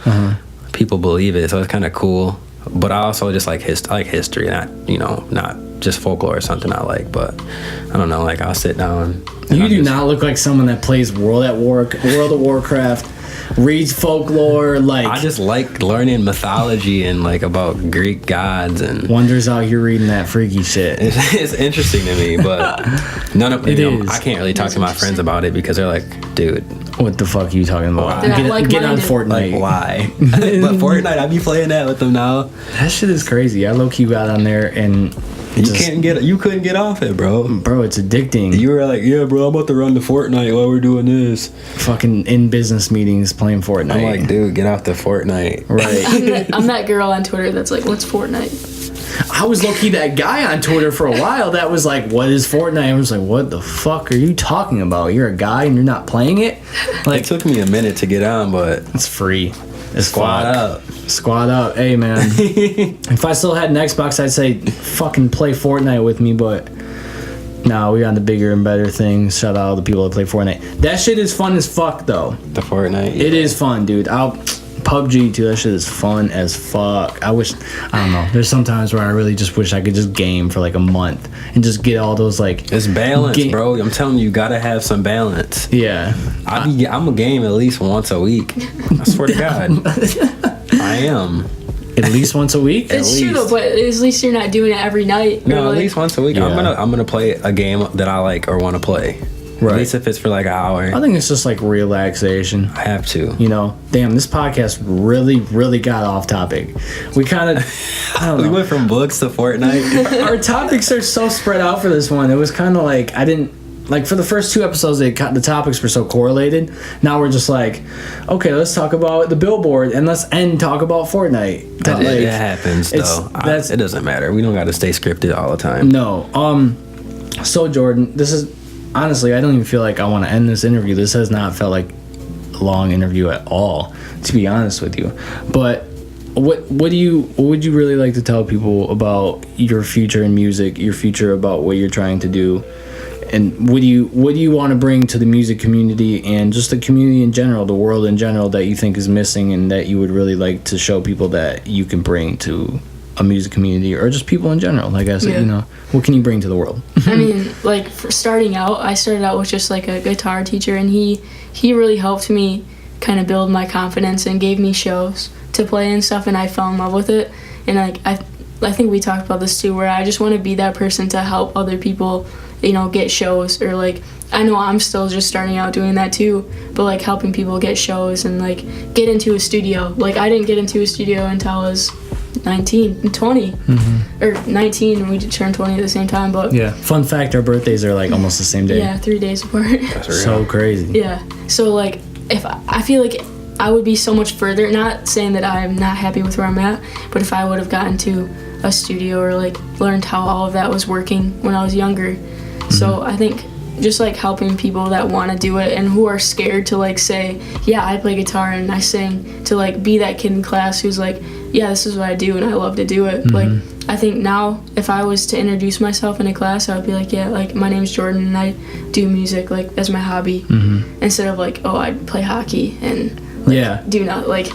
people believe it, so it's kind of cool. But I also just like history, not just folklore or something I like. But I don't know, like I'll sit down.
You do not look like someone that plays World of Warcraft, reads folklore. Like
I just like learning mythology and like about Greek gods and
wonders out here reading that freaky shit.
It's interesting to me, but none of it is. I can't really talk to my friends about it because they're like, dude,
what the fuck are you talking about? Get on Fortnite.
Like, why? But Fortnite, I be playing that with them now.
That shit is crazy. I low-key got on there and
you couldn't get off it, bro.
Bro, it's addicting.
You were like, yeah, bro, I'm about to run to Fortnite while we're doing this.
Fucking in business meetings playing Fortnite.
I'm like, dude, get off the Fortnite.
Right.
I'm that girl on Twitter that's like, what's Fortnite?
I was low-key that guy on Twitter for a while that was like, what is Fortnite? I was like, what the fuck are you talking about? You're a guy and you're not playing it? Like,
it took me a minute to get on, but
it's free. as
Squad
fuck.
up.
Squad up. Hey, man. If I still had an Xbox, I'd say fucking play Fortnite with me, but no, we on the bigger and better things. Shout out all the people that play Fortnite. That shit is fun as fuck, though.
The Fortnite?
It is fun, dude. PUBG, too. That shit is fun as fuck. I don't know. There's some times where I really just wish I could just game for like a month and just get all those like...
It's balance, bro. I'm telling you, gotta have some balance.
Yeah.
I'm a game at least once a week. I swear to God. I am.
At least once a week?
It's true though, but at least you're not doing it every night.
No, at least once a week. Yeah. I'm gonna play a game that I like or want to play. Right. At least if it's for like an hour.
I think it's just like relaxation.
I have to.
You know, damn, this podcast really got off topic. We kind of, I don't know.
We went from books to Fortnite.
Our topics are so spread out for this one. It was kind of like, for the first 2 episodes, the topics were so correlated. Now we're just like, okay, let's talk about the billboard and let's talk about Fortnite.
It happens though. It doesn't matter. We don't got to stay scripted all the time.
No. So Jordan, this is... Honestly, I don't even feel like I want to end this interview. This has not felt like a long interview at all, to be honest with you. But what would you really like to tell people about your future in music, your future about what you're trying to do, and what do you want to bring to the music community and just the community in general, the world in general, that you think is missing and that you would really like to show people that you can bring to a music community or just people in general? Like I said, you know, what can you bring to the world?
I mean, like for starting out, I started out with just like a guitar teacher, and he really helped me kind of build my confidence and gave me shows to play and stuff, and I fell in love with it. And like I think we talked about this too, where I just want to be that person to help other people, you know, get shows, or like I know I'm still just starting out doing that too, but like helping people get shows and like get into a studio. Like I didn't get into a studio until I was 19 and 20 or 19, and we turned 20 at the same time. But
yeah, fun fact, our birthdays are like almost the same day.
Yeah, 3 days apart.
That's
so crazy.
Yeah, so like if I feel like I would be so much further, not saying that I'm not happy with where I'm at, but if I would have gotten to a studio or like learned how all of that was working when I was younger. So I think just like helping people that want to do it and who are scared to like say, yeah, I play guitar and I sing, to like be that kid in class who's like, yeah, this is what I do and I love to do it. Like I think now if I was to introduce myself in a class, I would be like, yeah, like my name's Jordan and I do music like as my hobby, instead of like, oh, I play hockey and like, do not like.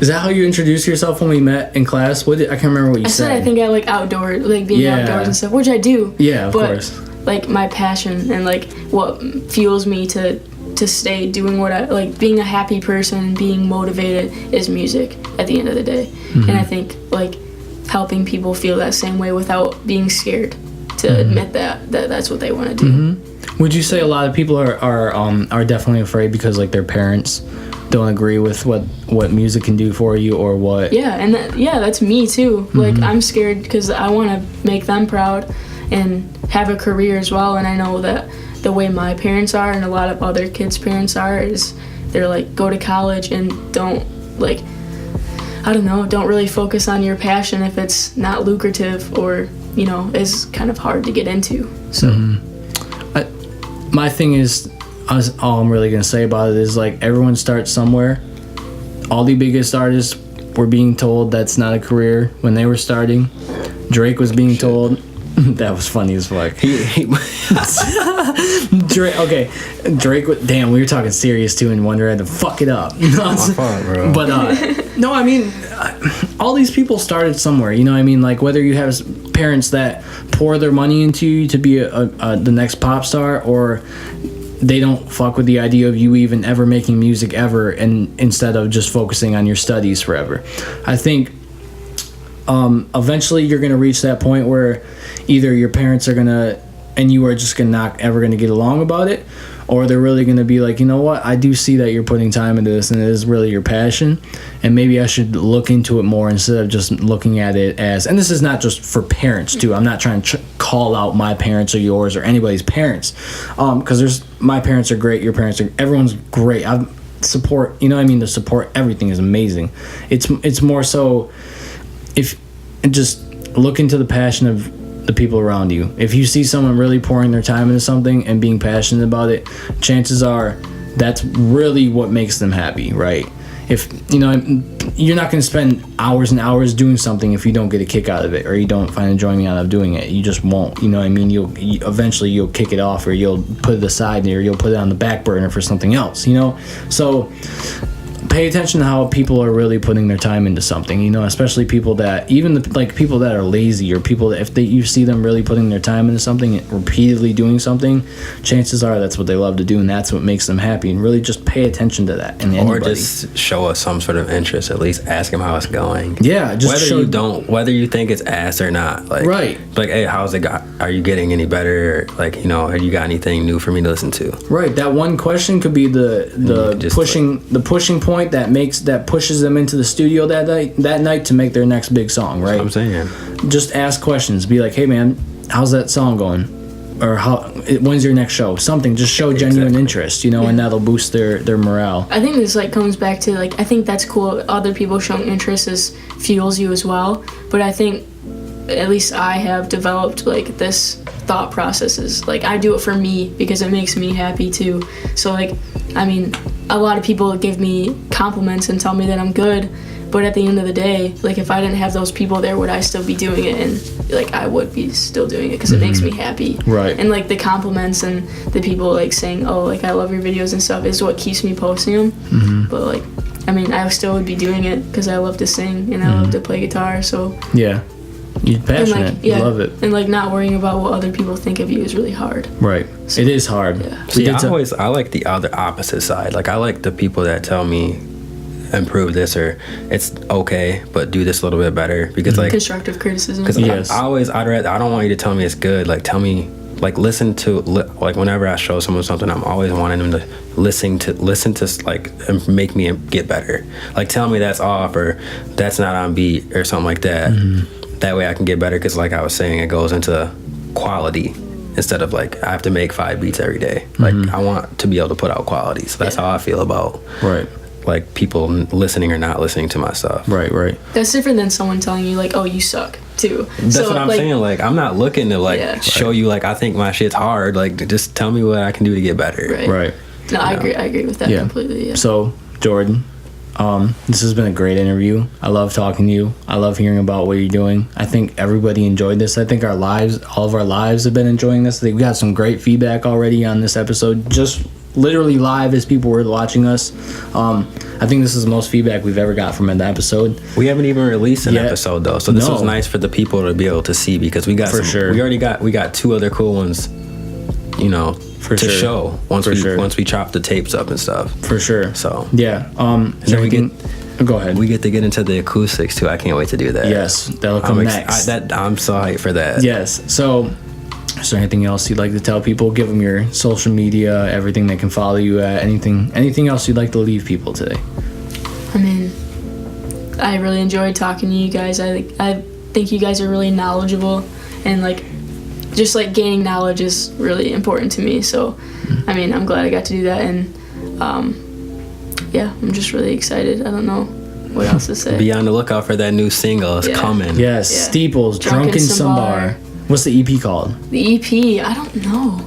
Is that how you introduced yourself when we met in class? I can't remember what you said.
I think I like outdoor, like being outdoors and stuff, which I do.
Yeah, of course.
Like my passion and like what fuels me to stay doing what I like, being a happy person and being motivated, is music at the end of the day. And I think like helping people feel that same way without being scared to admit that that's what they want to do.
Would you say a lot of people are definitely afraid because like their parents don't agree with what music can do for you or what?
Yeah, and that's me too. Like I'm scared because I want to make them proud and have a career as well, and I know that the way my parents are and a lot of other kids' parents are is they're like, go to college and don't like, I don't know, don't really focus on your passion if it's not lucrative or, you know, is kind of hard to get into. So
my thing is, all I'm really gonna say about it is like everyone starts somewhere. All the biggest artists were being told that's not a career when they were starting. Drake was being told. That was funny as fuck. Drake. Damn, we were talking serious too, and Wonder had to fuck it up.
My fault, bro.
But no, I mean, all these people started somewhere. You know what I mean? Like whether you have parents that pour their money into you to be the next pop star, or they don't fuck with the idea of you even ever making music ever, and instead of just focusing on your studies forever. I think eventually you're gonna reach that point where either your parents are gonna, and you are just not ever gonna get along about it, or they're really gonna be like, you know what, I do see that you're putting time into this and it is really your passion, and maybe I should look into it more instead of just looking at it as, and this is not just for parents too, I'm not trying to call out my parents or yours or anybody's parents, because my parents are great, your parents are, everyone's great. I support, you know what I mean, the support, everything is amazing. It's more so just look into the passion of the people around you. If you see someone really pouring their time into something and being passionate about it, chances are that's really what makes them happy, right? if you're not going to spend hours and hours doing something if you don't get a kick out of it or you don't find enjoyment out of doing it. You just won't. Eventually you'll kick it off, or you'll put it aside, or you'll put it on the back burner for something else. So pay attention to how people are really putting their time into something, especially people that, people that are lazy, or people that if you see them really putting their time into something, repeatedly doing something, chances are that's what they love to do, and that's what makes them happy. And really just pay attention to that. And
or just show us some sort of interest, at least ask them how it's going.
Yeah, just
whether you think it's ass or not. Right. Like, hey, how's it got? Are you getting any better? Like, have you got anything new for me to listen to?
Right. That one question could be the pushing point that pushes them into the studio that night to make their next big song, right?
That's what I'm saying.
Just ask questions. Be like, hey man, how's that song going? Or when's your next show? Something. Just show genuine interest, and that'll boost their morale.
I think this comes back to I think that's cool. Other people showing interest fuels you as well. But I think at least I have developed this thought processes. I do it for me because it makes me happy too. So a lot of people give me compliments and tell me that I'm good, but at the end of the day, if I didn't have those people there, would I still be doing it? And I would be still doing it because it makes me happy.
Right.
And the compliments and the people saying, oh, I love your videos and stuff is what keeps me posting them.
Mm-hmm.
But I still would be doing it because I love to sing and I love to play guitar. So
yeah. You're passionate. You love it.
And not worrying about what other people think of you is really hard.
Right. So, it is hard.
Yeah.
See, I like the other opposite side. I like the people that tell me improve this, or it's okay, but do this a little bit better, because
constructive criticism.
Because I don't want you to tell me it's good. Tell me, listen to whenever I show someone something, I'm always wanting them to listen to and make me get better. Tell me that's off, or that's not on beat, or something like that. Mm-hmm. That way I can get better, because I was saying, it goes into quality instead of I have to make 5 beats every day. I want to be able to put out quality. So that's how I feel about people listening or not listening to my stuff.
Right.
That's different than someone telling you oh, you suck too.
That's what I'm saying. I'm not looking to show you I think my shit's hard. Just tell me what I can do to get better.
Right. No, I agree with that completely. Yeah.
So Jordan, this has been a great interview. I love talking to you. I love hearing about what you're doing. I think everybody enjoyed this. I think all of our lives have been enjoying this. I think we got some great feedback already on this episode, just literally live as people were watching us. I think this is the most feedback we've ever got from an episode.
We haven't even released an episode though, so this was nice for the people to be able to see, because we got we got 2 other cool ones, to show once we chop the tapes up and stuff.
For sure.
So
yeah. Go ahead.
We get to get into the acoustics too. I can't wait to do that.
Yes, that'll come next.
I'm so hyped for that.
Yes. So, is there anything else you'd like to tell people? Give them your social media, everything they can follow you at. Anything else you'd like to leave people today?
I really enjoyed talking to you guys. I think you guys are really knowledgeable, and just gaining knowledge is really important to me. So, I'm glad I got to do that, and I'm just really excited. I don't know what else to say.
Be on the lookout for that new single. It's coming.
Yes, Steeples, Drunken Some Bar. What's the EP called?
The EP, I don't know.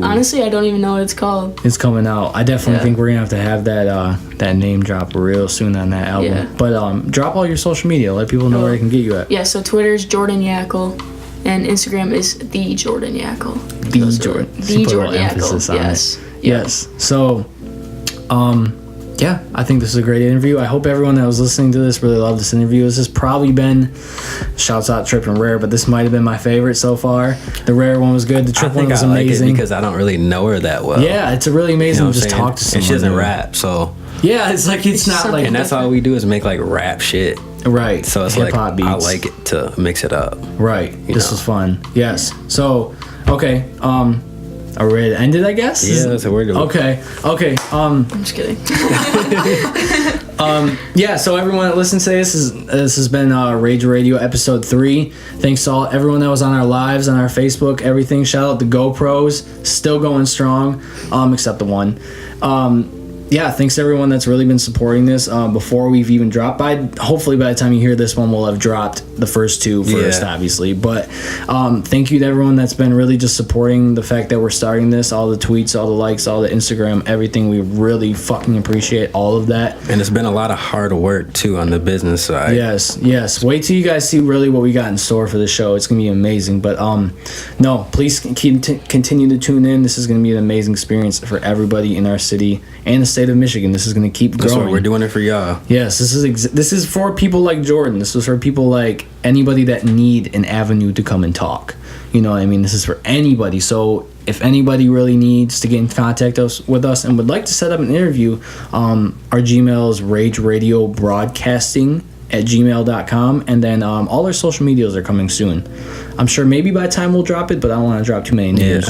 Honestly, I don't even know what it's called.
It's coming out. I definitely think we're gonna have that name drop real soon on that album.
Yeah.
But drop all your social media. Let people know where they can get you at.
Yeah. So Twitter's Jordan Yackel, and Instagram is the Jordan Yackel.
The Jordan Yackel.
Yes.
Yes. So, I think this is a great interview. I hope everyone that was listening to this really loved this interview. This has probably been, shouts out Trip and Rare, but this might have been my favorite so far. The Rare one was good. The Trip one was amazing.
Like it because I don't really know her that well.
Yeah, it's really amazing to just talk to someone.
And she doesn't rap, so.
Yeah, it's not like.
And that's all we do is make rap shit.
Right.
So it's
hip-hop beats.
I like it to mix it up.
Right. This was fun. Yes. So, okay. Are we ready to end it, I guess?
Yeah, that's what we're doing.
Okay.
I'm just kidding.
So everyone that listens to this has been Rage Radio episode 3. Thanks to everyone that was on our lives, on our Facebook, everything. Shout out the GoPros, still going strong, except the one. yeah, thanks to everyone that's really been supporting this before we've even dropped. Hopefully by the time you hear this one, we'll have dropped the first two first, obviously. But thank you to everyone that's been really just supporting the fact that we're starting this. All the tweets, all the likes, all the Instagram, everything. We really fucking appreciate all of that.
And it's been a lot of hard work, too, on the business side.
Yes. Wait till you guys see really what we got in store for the show. It's going to be amazing. But no, please continue to tune in. This is going to be an amazing experience for everybody in our city and the state of Michigan. This is going to keep growing.
That's what we're doing it for y'all.
Yes, this is for people like Jordan. This is for people like anybody that need an avenue to come and talk. You know what I mean? This is for anybody. So if anybody really needs to get in contact with us and would like to set up an interview, our Gmail is rageradiobroadcasting@gmail.com, and then all our social medias are coming soon. I'm sure maybe by the time we'll drop it, but I don't want to drop too many names.